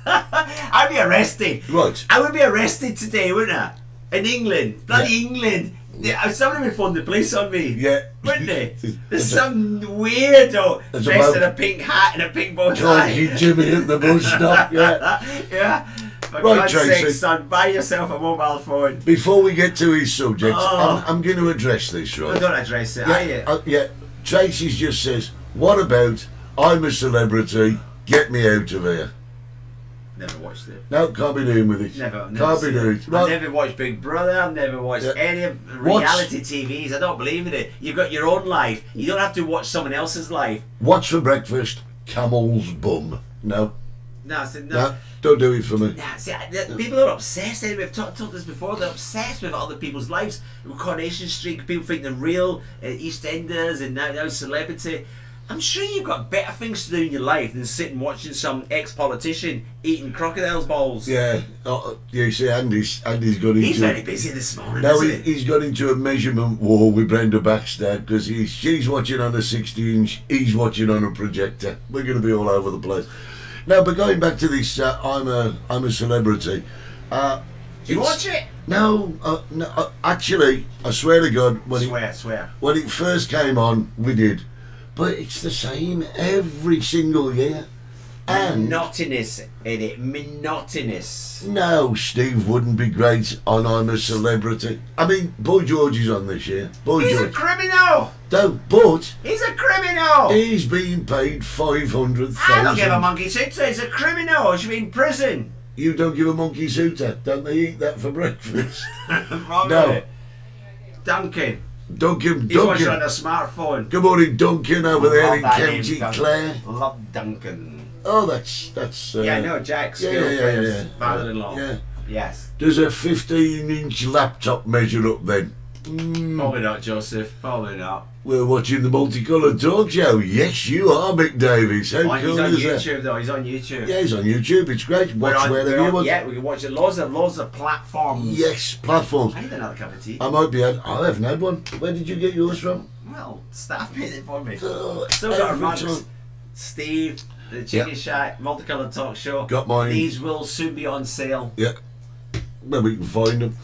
I'd be arrested. Right. I would be arrested today, wouldn't I? In England. Bloody England. Somebody would phone the police on me. Yeah. Wouldn't they? There's There's a- some weirdo There's a dressed in mo- a pink hat and a pink bow tie. Talking Jimmy at the bus stop, yeah. Yeah. For Right, God's Tracy. sake, son, buy yourself a mobile phone. Before we get to his subject, Oh. I'm going to address this, Oh, right? don't address it, are you? Yeah. Tracy just says, what about, I'm a celebrity, get me out of here. Never watched it. No, can't be doing with it. Never Can't be seen doing it. it. I've Right. never watched Big Brother. I've never watched Yeah. any of What's- reality TVs. I don't believe in it. You've got your own life. You don't have to watch someone else's life. What's for breakfast? Camel's bum. No. No, I said, No. Don't do it for me. Nah, see, people are obsessed. We've talked this before. They're obsessed with other people's lives. Coronation Street, people think they're real. EastEnders and now celebrity. I'm sure you've got better things to do in your life than sitting watching some ex-politician eating crocodile's balls. Yeah, you see, Andy's got into... He's very busy this morning, No, isn't he? he's got into a measurement war with Brenda Baxter because she's watching on a 60-inch, he's watching on a projector. We're going to be all over the place. No, but going back to this, I'm a celebrity. Do you watch it? No, actually, I swear to God, Swear. when it first came on, we did. But it's the same every single year. And Monotonous in it. Monotonous. no, Steve wouldn't be great on I'm a Celebrity. I mean, Boy George is on this year. Boy He's a George. criminal. No, but He's a criminal. he's being paid I don't give a 500,000. monkey suit. He's a criminal. He should be in prison. You don't give a monkey suitor. Don't they eat that for breakfast? Wrong No. with it. Duncan. Duncan, He's watching on Duncan. a smartphone. Good morning, Duncan, over there in Love that name, County Duncan. Clare. Love Duncan. Oh, that's. Yeah, I know, Jack's yeah, girlfriend's father-in-law. Yeah. Yes. Does a 15-inch laptop measure up then? Probably not, Joseph. Probably not. We're watching the Multicoloured Talk Show. Yes, you are, Mick Davies. How Oh, cool he's on is that? YouTube, though. He's on YouTube. Yeah, he's on YouTube. It's great. We're Watch on- wherever we're you on- want. Yeah, we can watch it. Loads of platforms. Yes, platforms. I need another cup of tea. I might be. I haven't had one. Where did you get yours from? Well, staff made it for me. Oh, Still got our every mugs. time. Steve, the Chicken Yeah. Shack, Multicoloured Talk Show. Got mine. These will soon be on sale. Yeah. Well, we can find them.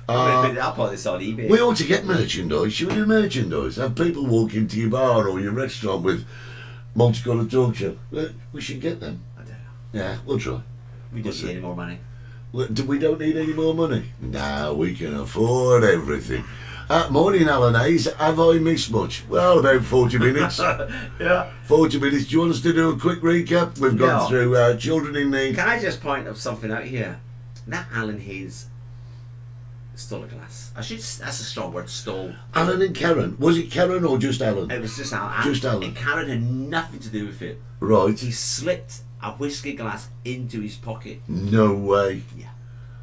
I'll put this on eBay. We ought to get merchandise. Should we do merchandise? Have people walk into your bar or your restaurant with Multicoloured Talk Show. We should get them. I don't know. Yeah, we'll try. We don't need any more money. We don't need any more money. No, we can afford everything. Morning, Alan Hayes. Have I missed much? Well, about 40 minutes. Yeah. 40 minutes. Do you want us to do a quick recap? We've gone No. through Children in Need. Can I just point out something out here? That Alan Hayes stole a glass. That's a strong word, stole. Alan and Karen. Was it Karen or just Alan? It was just Alan. Just Alan. And Karen had nothing to do with it. Right. He slipped a whiskey glass into his pocket. No way. Yeah.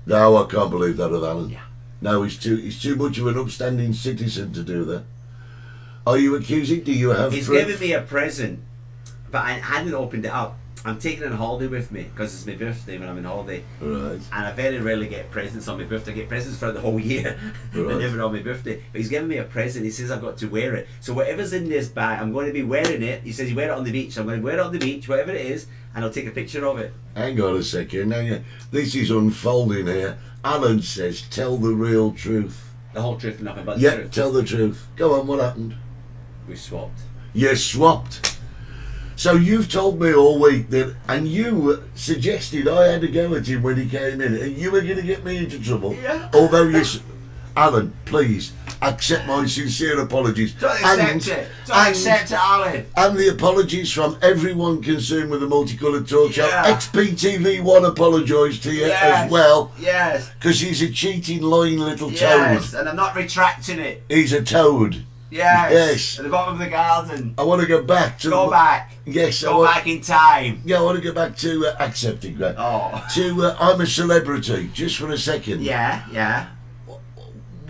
No, I can't believe that of Alan. Yeah. No, he's too much of an upstanding citizen to do that. Are you accusing? Do you have He's proof? given me a present, but I hadn't opened it up. I'm taking it on holiday with me because it's my birthday when I'm on holiday. Right. And I very rarely get presents on my birthday. I get presents for the whole year, but Right. never on my birthday. But he's given me a present. He says I've got to wear it. So whatever's in this bag, I'm going to be wearing it. He says you wear it on the beach. I'm going to wear it on the beach, whatever it is, and I'll take a picture of it. Hang on a second. Now, this is unfolding here. Alan says, tell the real truth. The whole truth and nothing but the Yeah, truth. tell the truth. Go on, what happened? We swapped. You swapped. So you've told me all week that, and you suggested I had to go at him when he came in, and you were going to get me into trouble. Yeah. Although Alan, please accept my sincere apologies. Don't accept it. Don't accept it, Alan. And the apologies from everyone concerned with the Multicoloured Talk Show. Yeah. XPTV1 apologised to you as well, Yes. because he's a cheating, lying little Yes. toad. And I'm not retracting it. He's a toad. Yes. Yes. At the bottom of the garden. I want to go back to Go back. Yes, Go back in time. Yeah, I want to go back to accepting, Greg. Oh. To I'm a Celebrity, just for a second. Yeah, yeah.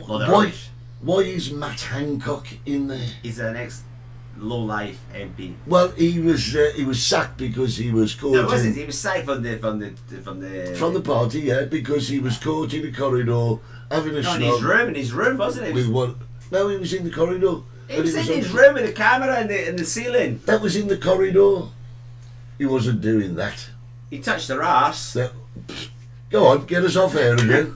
Well, they're Why? rubbish. Why is Matt Hancock in there? He's an ex-low-life MP. Well, he was sacked because he was caught No, wasn't in, he? He was sacked from the from the party, yeah, because he was caught in a corridor having a No, snog in his room, wasn't it? with one. No, he was in the corridor. He but was in on- his room with a camera in the ceiling. That was in the corridor. He wasn't doing that. He touched her ass. That- Go on, get us off air again.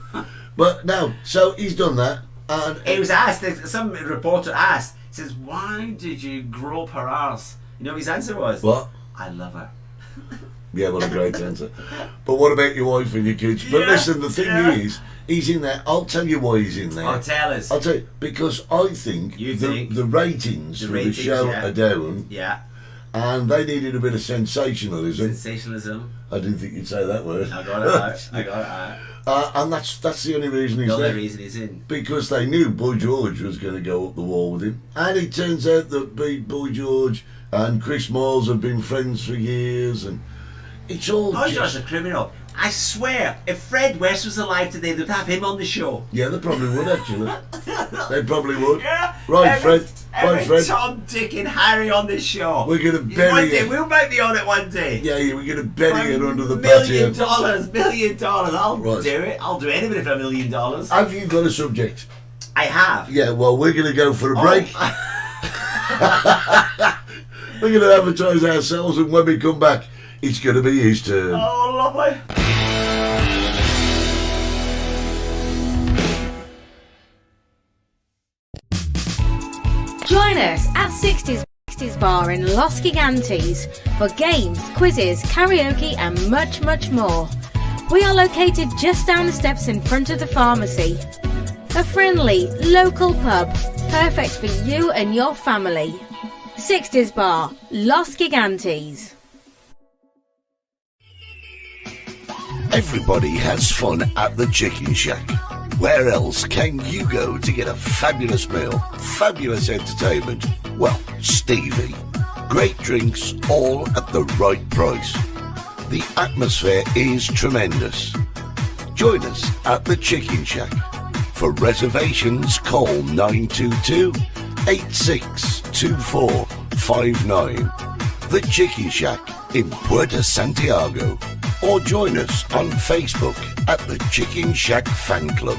But no, so he's done that. And He was asked, some reporter asked, says, why did you grope her ass? You know what his answer was? what? I love her. Yeah, what a great answer. But what about your wife and your kids? But Yeah, listen, the thing yeah. is, he's in there. I'll tell you why he's in there. Oh, tell us. I'll tell you, because I think, You the, think? the ratings The for ratings, the show yeah. are down, Yeah. and they needed a bit of sensationalism. Sensationalism. I didn't think you'd say that word. I got it out. I got it out. And that's the only reason he's The only there. reason he's in. Because they knew Boy George was going to go up the wall with him. And it turns out that Boy George and Chris Moyles have been friends for years, and it's all Boy George's a criminal. I swear, if Fred West was alive today, they'd have him on the show. Yeah, they probably would, actually. They probably would. Yeah. Right, every, Fred. Right, Fred. Tom, Dick, and Harry on this show. We're gonna One bury day, it. we'll make me on it one day. Yeah, we're gonna bury it under the $1 patio. million. I'll Right. do it. I'll do anything for $1 million. Have you got a subject? I have. Yeah, well, we're gonna go for a Oh. break. We're gonna advertise ourselves, and when we come back, it's gonna be his turn. Oh, lovely. Join us at 60s Bar in Los Gigantes for games, quizzes, karaoke and much, much more. We are located just down the steps in front of the pharmacy. A friendly, local pub, perfect for you and your family. 60s Bar, Los Gigantes. Everybody has fun at the Chicken Shack. Where else can you go to get a fabulous meal, fabulous entertainment? Well, Stevie. Great drinks, all at the right price. The atmosphere is tremendous. Join us at the Chicken Shack. For reservations, call 922 862459. The Chicken Shack in Puerto Santiago. Or join us on Facebook at the Chicken Shack Fan Club.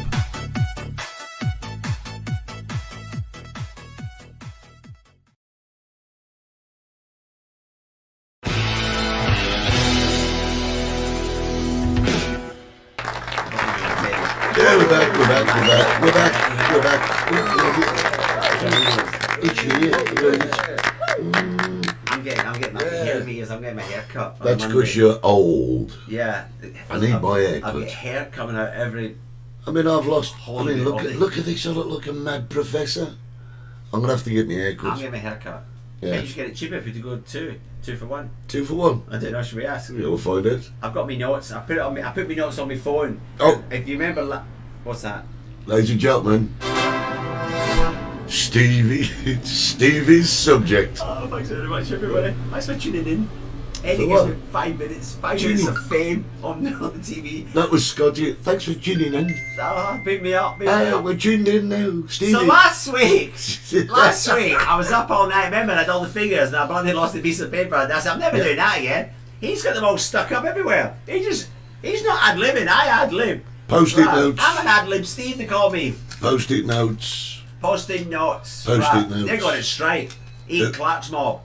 Yeah, we're back. It's here. I'm getting my hair meters. I'm getting my hair cut. on That's Monday. because you're old. Yeah. I need my hair I've cut. got hair coming out every. I mean, I've lost. Holiday. Look at this. I look like a mad professor. I'm gonna have to get my hair I'm cut. getting my hair cut. Yeah. Yeah. You should get it cheaper if you to go two for one. 2 for 1. I don't know. Should we ask? Yeah, we'll find out. I've got my notes. I put my notes on my phone. Oh. If you remember, what's that? Ladies and gentlemen, Stevie's subject. Oh, thanks very much, everybody. Thanks for tuning in. Eddie For gives what? me 5 minutes. 5 Tuning. minutes of fame on the TV. That was Scotty. Thanks for tuning in. Oh, beat me up. Beat me up. We're tuned in now, Stevie. So last week, I was up all night, remember, I had all the figures and I bloody lost a piece of paper and I said, I'm never doing that again. He's got them all stuck up everywhere. He's not ad-libbing, I ad-lib. Post-it notes. I'm an ad-lib Steve, they call me. Post-it notes. Post-it notes. Post-it notes. They're going on strike. Ian Yeah. Clark's mob.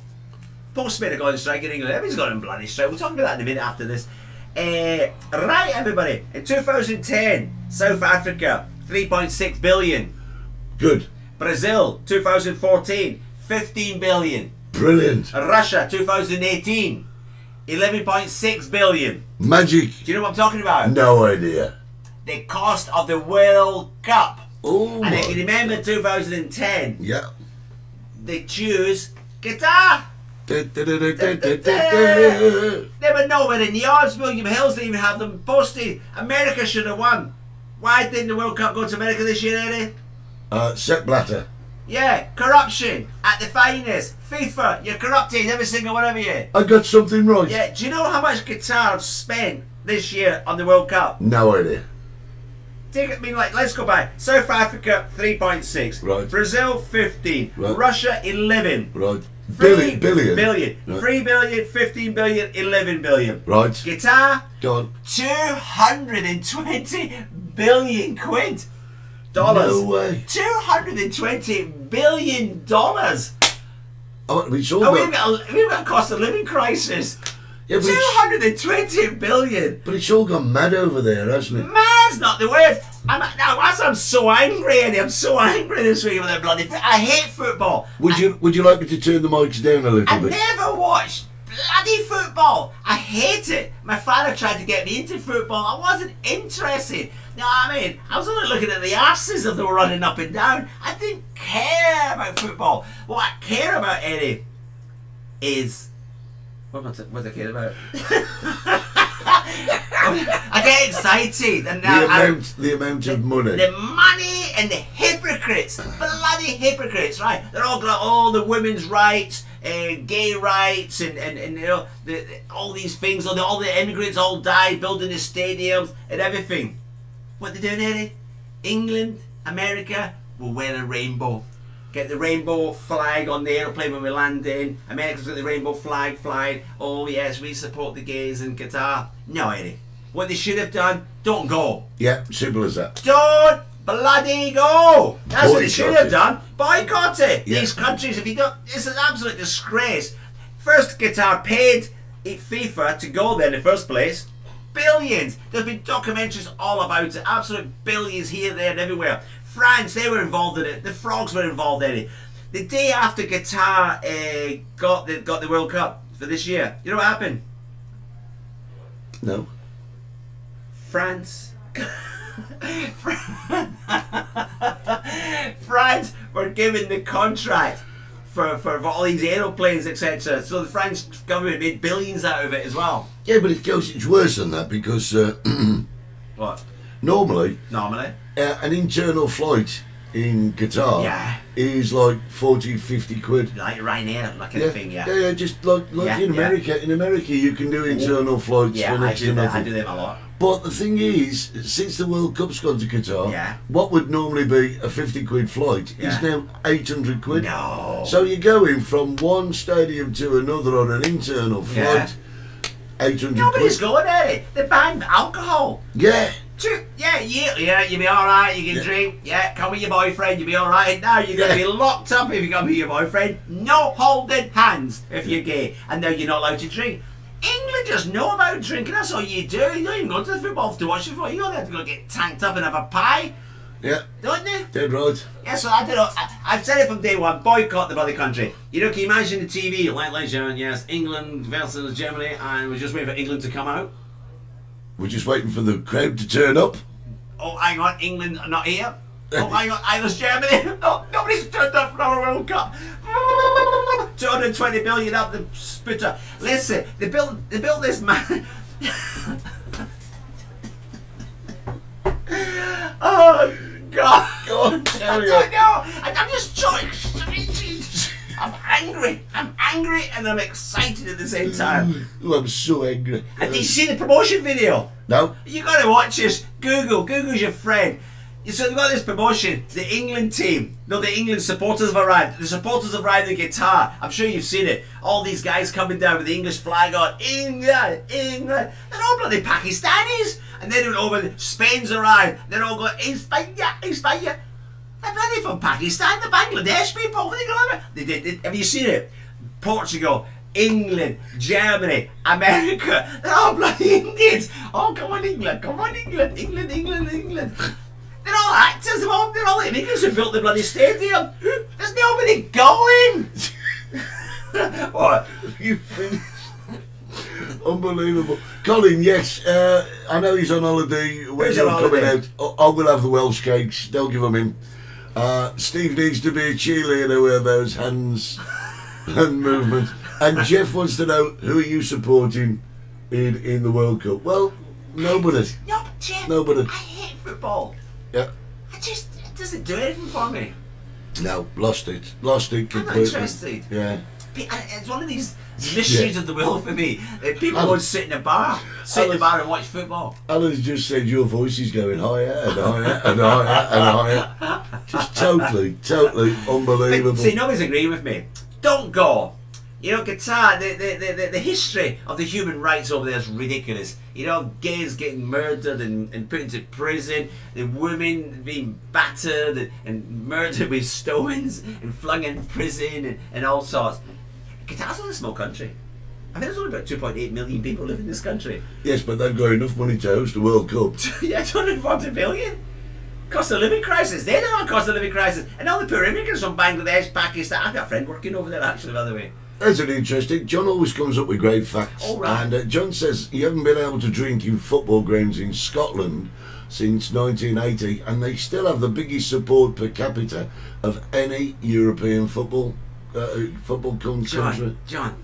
Postmen are going on strike in England. Everybody's going on bloody strike. We'll talk about that in a minute after this. Right, everybody. In 2010, South Africa, 3.6 billion. Good. Brazil, 2014, 15 billion. Brilliant. Russia, 2018, 11.6 billion. Magic. Do you know what I'm talking about? No idea. The cost of the World Cup. Oh And if you my. remember 2010, Yeah. they choose guitar. They were nowhere in the yards. William Hills didn't even have them posted. America should have won. Why didn't the World Cup go to America this year, Eddie? Sepp Blatter. Yeah, corruption at the finest. FIFA, you're corrupting every single one of you. I got something right. Yeah, do you know how much Qatar spent this year on the World Cup? No idea. Let's go back. South Africa, 3.6. Right. Brazil, 15. Right. Russia, 11. Right. 3 Billion. billion. Right. 3 billion, 15 billion, 11 billion. Right. Guitar, Go on. 220 billion quid. Dollars. No way. 220 billion dollars. Oh, it's all Oh, we've gone. got a cost of living crisis. Yeah, but, it's, 220 billion. but it's all gone mad over there, hasn't it? Man's not the word. I'm so angry, Eddie. I'm so angry this week with that bloody. I hate football. Would you like me to turn the mics down a little I bit? never watched bloody football. I hate it. My father tried to get me into football. I wasn't interested. You know what I mean? I was only looking at the asses of them running up and down. I didn't care about football. What I care about, Eddie, is what I care about. I get excited and The amount of money. the money and the hypocrites, bloody hypocrites, right? They're all got all the women's rights, gay rights, and you know all these things. All the immigrants all died building the stadiums and everything. What they doing, Eddie? England, America will wear a rainbow. get the rainbow flag on the aeroplane when we land in. America's got the rainbow flag flying. Oh yes, we support the gays in Qatar. No, Eddie. What they should have done, don't go. Yeah, simple as that. Don't bloody go. That's what they should Boycott have it. done. Boycott it. Yeah. These countries, if you don't, it's an absolute disgrace. First, Qatar paid FIFA to go there in the first place. Billions. There's been documentaries all about it. Absolute billions here, there, and everywhere. France, they were involved in it. The Frogs were involved in it. The day after Qatar got the World Cup for this year, you know what happened? No. France. France were given the contract for all these aeroplanes, etc. So the French government made billions out of it as well. Yeah, but it's worse than that because What? normally Normally? an internal flight in Qatar Yeah. is like 40, 50 quid. Like Ryanair, like a thing, yeah. Yeah, just like Yeah, in yeah. America. In America, you can do internal flights Yeah, for I next do to that. I nothing. do them a lot. But the thing is, since the World Cup's gone to Qatar, Yeah. what would normally be a 50 quid flight Yeah. is now 800 quid. No. So you're going from one stadium to another on an internal flight, 800 Nobody's quid. going at it. They banned alcohol. Yeah. Yeah, you'll be alright, you can drink, come with your boyfriend, you'll be alright. Now you're going to be locked up if you come with your boyfriend. No holding hands if you're gay. And now you're not allowed to drink. England just know about drinking, that's all you do. You don't even go to the football to watch football. You don't have to go get tanked up and have a pie, Yeah. don't you? Dead right. Yeah, so I don't know. I've said it from day one. Boycott the bloody country. You know, can you imagine the TV, like German, yes, England versus Germany, and we're just waiting for England to come out. We're just waiting for the crowd to turn up. Oh, hang on, England are not here. Oh, hang on, Irish Germany. No, nobody's turned up for our World Cup. 220 billion up the spitter. Listen, they built this man. Oh God! Go on, carry I on. don't know. I'm just trying. I'm angry, and I'm excited at the same time. Oh, I'm so angry. And did you see the promotion video? No. You gotta watch this. Google's your friend. So they've got this promotion. The England team, no, the England supporters have arrived. The supporters have arrived in Qatar. I'm sure you've seen it. All these guys coming down with the English flag on. England. They're all bloody Pakistanis. And then over, Spain's arrived. They're all going, España. They're bloody from Pakistan, the Bangladesh people. What are they going on? Have you seen it? Portugal, England, Germany, America. They're all bloody Indians. Oh, come on, England. England. They're all actors. They're all immigrants who built the bloody stadium. There's nobody going. What? You finished. Unbelievable. Colin, yes, I know he's on holiday. When's on he coming holiday? out? I will have the Welsh cakes. They'll give them him. Steve needs to be a cheerleader with those hands and movements. And Jeff wants to know, who are you supporting in the World Cup? Well, nobody. No, but Jeff, Nobody. I hate football. Yeah. It doesn't do anything for me. No, lost it completely. I'm not interested. Yeah. It's one of these mysteries of the world for me. That people Alan- would sit in a bar, and watch football. Alan's just said your voice is going higher and higher and higher and higher. Just totally unbelievable. But see, nobody's agreeing with me. Don't go. You know, Qatar, the history of the human rights over there is ridiculous. You know, gays getting murdered and put into prison, the women being battered and murdered with stones and flung in prison and all sorts. Qatar's not a small country. I think there's only about 2.8 million people live in this country. Yes, but they've got enough money to host the World Cup. Yeah, 240 billion. Cost of living crisis. They don't have a cost of living crisis. And all the poor immigrants from Bangladesh, Pakistan. I've got a friend working over there actually, by the way. That's an interesting. John always comes up with great facts. All right. And John says you haven't been able to drink in football grounds in Scotland since 1980, and they still have the biggest support per capita of any European football country. John,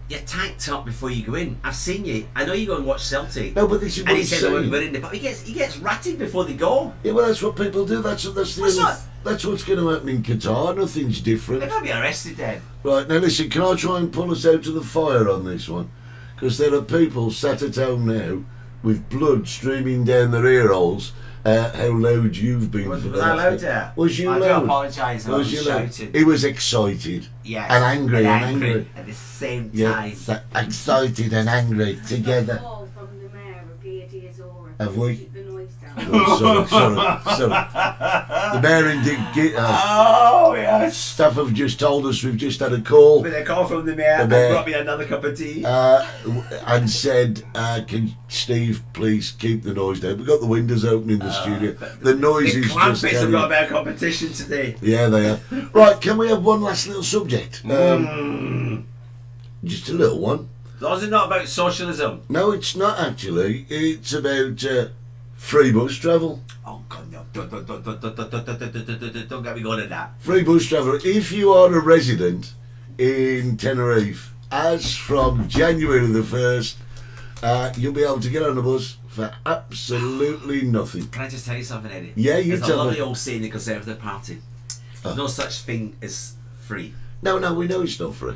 you're tanked up before you go in. I've seen you. I know you go and watch Celtic. No, but this is what And he he's said, saying. we're in the pub. He gets ratted before they go. Yeah, well, that's what people do. That's What's that? That's what's going to happen in Qatar. Nothing's different. They're going to be arrested then. Right, now listen, can I try and pull us out to the fire on this one? Because there are people sat at home now with blood streaming down their ear holes how loud you've been. Was for I that. loud there? Was you I loud? do apologise. I was you loud? shouting. He was excited. Yes. And angry. At the same Yeah, time. so excited and angry together. Call from the mayor appeared to his aura. Have we? Keep the noise down. Oh, sorry. The mayor did Oh, yes. staff have just told us we've just had a call With a call from the mayor and mayor. brought me another cup of tea. and said, can Steve please keep the noise down? We've got the windows open in the studio. The noise The is just Clampets have carrying- got a better competition today. Yeah, they have. Right, can we have one last little subject? Just a little one. Those are not about socialism. No, it's not actually. It's about free bus travel. Oh, God, no. Don't get me going at that. Free bus travel. If you are a resident in Tenerife, as from January the 1st, you'll be able to get on a bus for absolutely nothing. Can I just tell you something, Eddie? Yeah, you There's tell a lovely me. old saying in the Conservative Party. There's no such thing as free. No, we know it's not free.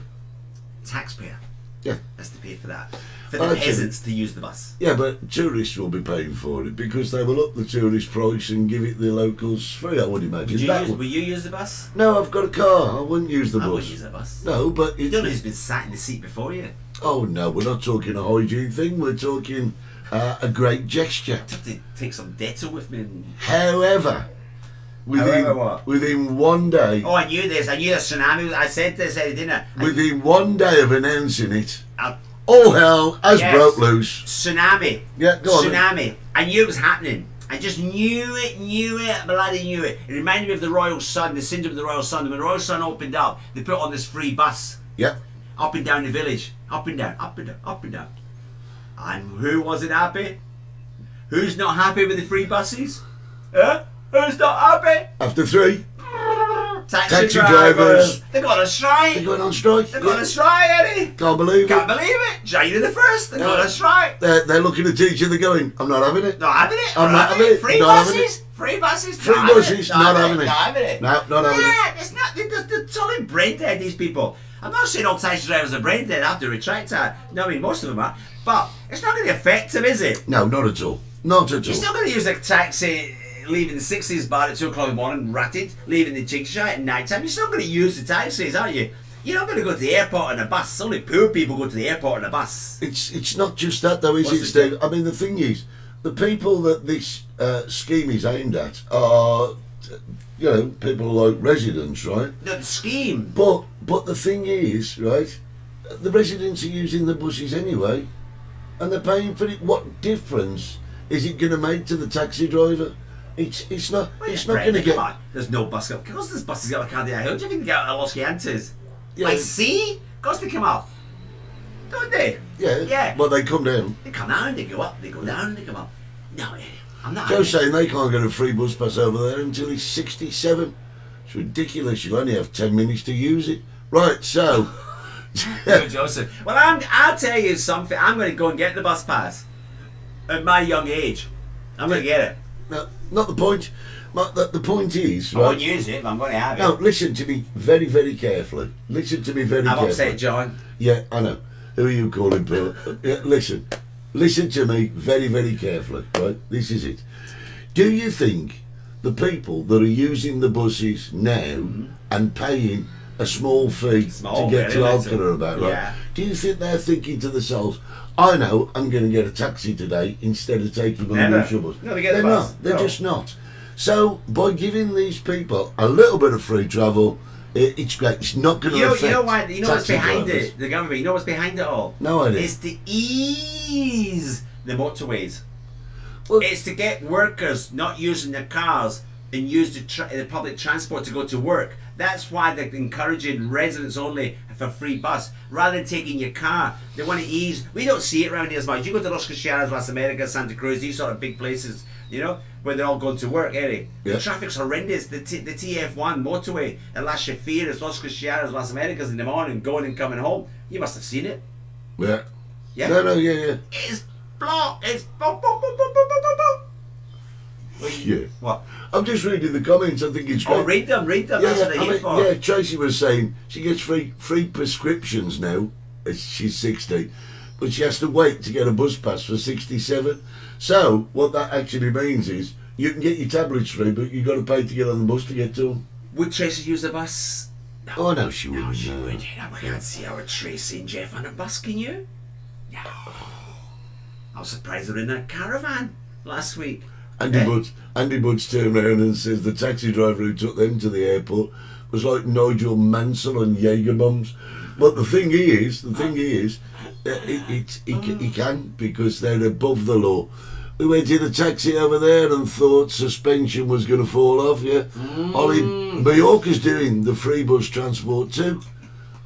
Taxpayer Yeah. has to pay for that. For the Actually- peasants to use the bus. Yeah, but tourists will be paying for it because they will up the tourist price and give it the locals free, I would imagine. Will you use the bus? No, I've got a car. I wouldn't use the I bus. wouldn't use the bus. No, but You don't know who's been sat in the seat before you. Oh no, we're not talking a hygiene thing. We're talking a great gesture. I have to take some Dettol with me. However, However what? within one day, Oh, I knew this. I knew the tsunami. I said this, Eddie, didn't I? within one day of announcing it, I- all hell has Yes. broke loose. Tsunami. Yeah, go on then. Tsunami. I knew it was happening. I just knew it, bloody knew it. It reminded me of the Royal Sun, the syndrome of the Royal Sun. When the Royal Sun opened up, they put on this free bus. Yeah, Up and down the village. Up and down, up and down, up and down. And who wasn't happy? Who's not happy with the free buses? Huh? Who's not happy? after 3, Taxi Taxi drivers. They got a strike. they're going on strike. They got Yeah. a strike, Eddie. Can't believe Can't it. believe it. January the 1st, they got a strike. They're looking at each other going, I'm not having it. Not having it. I'm not having it. Free Not having buses. Free buses. Free not having buses, it, not having it. Not having it. No, not having it. Yeah, it's not. They're totally brain dead, these people. I'm not saying all taxi drivers are brain dead. I have to retract that. No, I mean, most of them are. But it's not going to affect them, is it? No, not at all. Not at You're all. still going to use a taxi leaving the 60s bar at 2 o'clock in the morning, ratted, leaving the jig shite at night time. You're still going to use the taxis, aren't you? You're not going to go to the airport on a bus. Only poor people go to the airport on a bus. It's not just that though, is What's it, it Steve? I mean, the thing is, the people that this scheme is aimed at are, people like residents, right? The scheme. But the thing is, right, the residents are using the buses anyway, and they're paying for it. What difference is it going to make to the taxi driver? It's not going to get. Come on. There's no bus. Of course there's buses out of Candia Hill. Do you think they get out of Los Gigantes? Yeah. Like, see? Of course they come up. Don't they? Yeah. Yeah. Well, they come down. They come down, they go up, they go down, they come up. No, I'm not. Joe's saying they can't get a free bus pass over there until he's 67. It's ridiculous. You'll only have 10 minutes to use it. Right, so. Joe Joseph. Well, I'll tell you something. I'm going to go and get the bus pass at my young age. I'm going to get it. No, not the point. The point is, I won't right? use it, but I'm going to have it. No, listen to me very, very carefully. Listen to me very I'm carefully. upset, John. Yeah, I know. Who are you calling, Bill? Yeah, listen to me very, very carefully, right? This is it. Do you think the people that are using the buses now and paying a small fee Small, to get to very little. Alcala about, right? Yeah. Do you think they're thinking to themselves, I know I'm going to get a taxi today instead of taking my Never. usual bus? No, they get the They're bus. not. They're No. just not. So by giving these people a little bit of free travel, it's great. It's not going to affect You know why? You know what's taxi behind drivers. it? The government. You know what's behind it all? No idea. It's to ease the motorways. Well, It's to get workers not using their cars and use the public transport to go to work. That's why they're encouraging residents only for free bus rather than taking your car. They want to ease. We don't see it around here as much. You go to Los Cristianos, Las Americas, Santa Cruz, these sort of big places, where they're all going to work, Eddie. Yeah. The traffic's horrendous. The TF1 motorway at Las Chafiras, Los Cristianos, Las Americas in the morning, going and coming home. You must have seen it. Yeah. Yeah. No, yeah. It's blocked. It's boom, boom, boom, boom, boom, boom, boom, boom. Yeah. What? I'm just reading the comments. I think it's great. Oh, read them. That's what they're here for. Yeah, Tracy was saying she gets free prescriptions now. She's 60, but she has to wait to get a bus pass for 67. So what that actually means is You can get your tablets free, but you've got to pay to get on the bus to get to them. Would Tracy use the bus? Oh, no, she wouldn't. No, she no. would. I can't see our Tracy and Jeff on a bus, can you? No. I was surprised they were in that caravan last week. Andy Budds turned around and says the taxi driver who took them to the airport was like Nigel Mansell and Jaeger bombs. But the thing is, he can, because they're above the law. We went in a taxi over there and thought suspension was going to fall off, yeah. Ollie, Mallorca's doing the free bus transport too.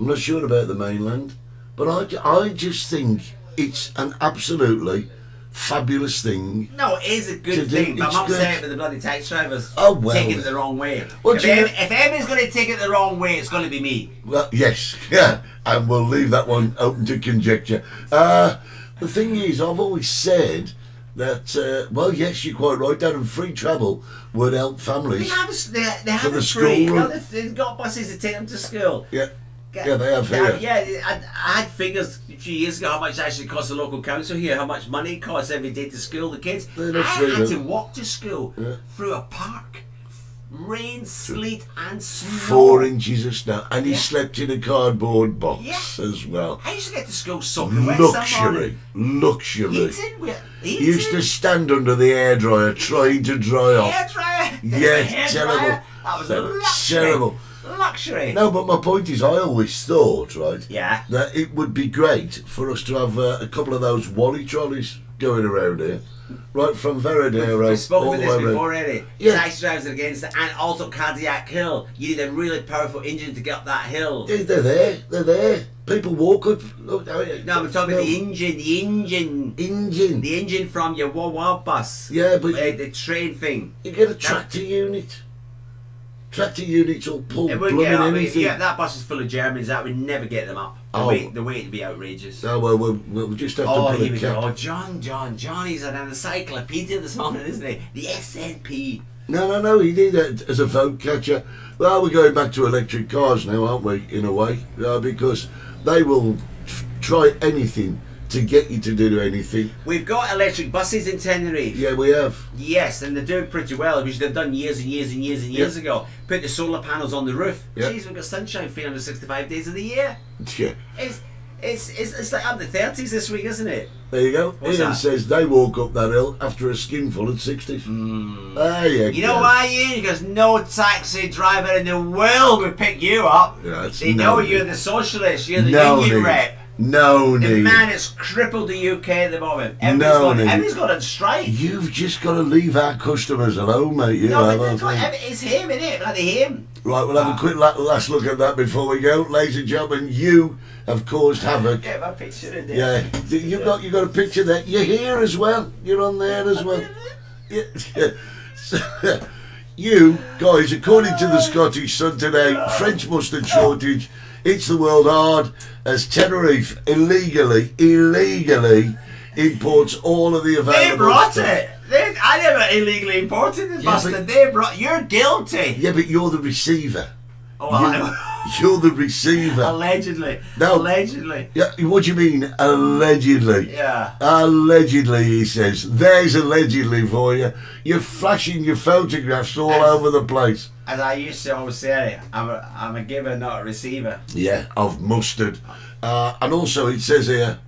I'm not sure about the mainland, but I just think it's an absolutely fabulous thing. No, it is a good thing, but I'm upset with the bloody taxi drivers taking it the wrong way. If anybody's going to take it the wrong way, it's going to be me. Well, yes, yeah, and we'll leave that one open to conjecture. The thing is, I've always said that, well, yes, you're quite right, Darren, free travel would help families. They have for the it school free. run. They've got buses to take them to school. Yeah, yeah, they have here. Yeah, I had figures a few years ago how much it actually costs the local council here, how much money it costs every day to school the kids. I had to walk to school through a park. Rain, sleet and snow. 4 inches of snow, and he slept in a cardboard box as well. I used to get to school soaking wet some morning. Luxury. Heating. He used to stand under the hairdryer trying to dry off. Hairdryer? Yeah, terrible. That was a luxury. Terrible. Luxury. No, but my point is, I always thought, right, Yeah. that it would be great for us to have a couple of those Wally trolleys going around here, right from Veradero. We've spoken all about the this way before around. already. Yeah. Taxi drivers are against it, and also Cardiac Hill. You need a really powerful engine to get up that hill. They're there. People walk up. Look, No, I'm talking about the engine. The engine from your Wawa bus. Yeah, but the train thing. you get a tractor unit. Tractor units will pull It wouldn't blooming get up. anything. Yeah, that bus is full of Germans. That would never get them up. The weight would be outrageous. Oh, well, we'll just have to Oh, put here a we cap. go. Oh, Johnny's an encyclopedia this morning, isn't he? The SNP. No, he did that as a vote catcher. Well, we're going back to electric cars now, aren't we, in a way? Because they will try anything to get you to do anything. We've got electric buses in Tenerife. Yeah, we have. Yes, and they're doing pretty well, which they've done years and years ago. Put the solar panels on the roof. Yeah. Jeez, we've got sunshine 365 days of the year. Yeah. It's like up the 30s this week, isn't it? There you go. What's Ian that? says they walk up that hill after a skinful at 60s. There You know why, Ian? Because no taxi driver in the world would pick you up. Yeah, it's They know no you're need. the socialist, you're the No union need. rep. No The need. man has crippled the UK at the moment. No need. Everybody's got on strike. You've just got to leave our customers alone, mate. You No, have, but I think. it's him, innit? Bloody him. Right, we'll have a quick last look at that before we go. Ladies and gentlemen, you have caused havoc. Get my picture in there. Yeah, you got a picture there. You're here as well. You're on there as well. Yeah. So, you guys, according to the Scottish Sun today, French mustard shortage hits the world hard as Tenerife illegally imports all of the available They brought stuff. it. I never illegally imported the Yeah, mustard. but- They brought. You're guilty. Yeah, but you're the receiver. Oh, You're the receiver. allegedly. No. Allegedly. Yeah, what do you mean, allegedly? Yeah. Allegedly, he says. There's allegedly for you. You're flashing your photographs all over the place. As I used to always say, I'm a giver, not a receiver. Yeah, of mustard. And also, it says here,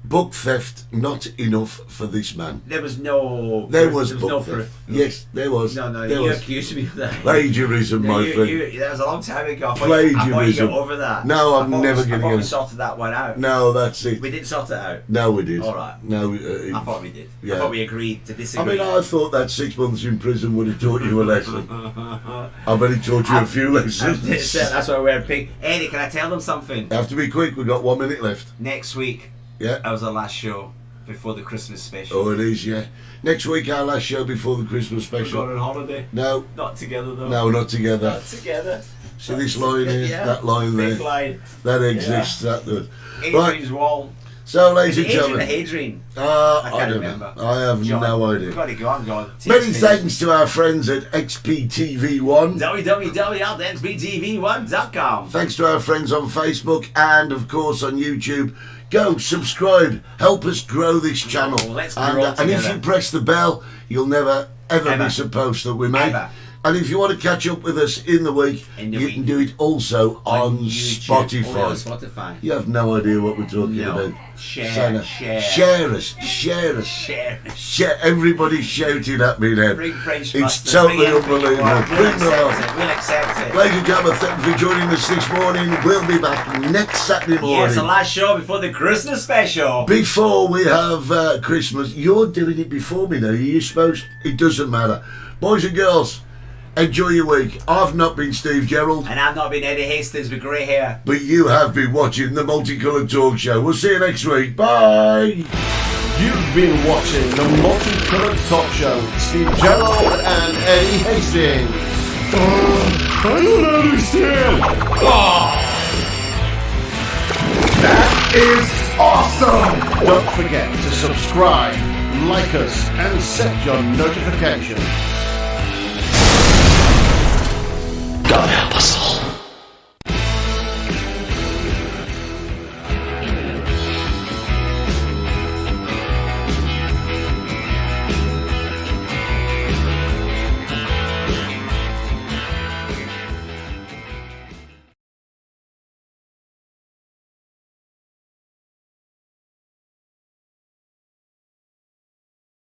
book theft not enough for this man. There was no. There was no book proof. theft. Yes, there was. No, there you was. accused me of that. Plagiarism, No, my friend. that was a long time ago. I thought Plagiarism. you got over that. No, I'm never I gonna thought get we it. sorted that one out. No, that's it. We didn't sort it out. No, we did. All right. No, I thought we did. Yeah. I thought we agreed to I disagree. mean, I thought that 6 months in prison would have taught you a lesson. I bet it taught you a few lessons. That's why we're pink. Eddie, can I tell them something? Have to be quick, we've got 1 minute left. Next week, Yeah. that was the last show before the Christmas special. Oh, it is, yeah. Next week, our last show before the Christmas We're special. going on holiday. No, Not together though. no, not together. Not together. See this line here, Yeah. that line Big there, line. that exists, that does. Adrian's wall. So, ladies and Adrian or gentlemen, Hadrian? I can't don't remember. know. I have John. no We've idea. got to go. I'm going. Many thanks to our friends at XPTV1. www.xbtv1.com. Thanks to our friends on Facebook and, of course, on YouTube. Go subscribe, help us grow this channel. Let's grow And if together. you press the bell, you'll never ever Ever. miss a post that we make. Ever. And if you want to catch up with us in the week, you can do it also on YouTube. Spotify. Oh, on Spotify. You have no idea what we're talking No. about. Share, Sana, share. share us, share us. Share. Share. Everybody's shouting at me now. Bring French It's mustard, totally bring everything you unbelievable. want. We'll Bring the lot. accept it. We'll accept it. Ladies and gentlemen, thank you for joining us this morning. We'll be back next Saturday morning. Yes, the last show before the Christmas special. Before we have Christmas. You're doing it before me now. You're supposed. It doesn't matter. Boys and girls, enjoy your week. I've not been Steve Gerald, And I've not been Eddie Hastings with grey hair. but you have been watching the Multicoloured Talk Show. We'll see you next week. Bye. You've been watching the Multicoloured Talk Show with Steve Gerald and Eddie Hastings. I don't understand. That is awesome! Don't forget to subscribe, like us, and set your notifications.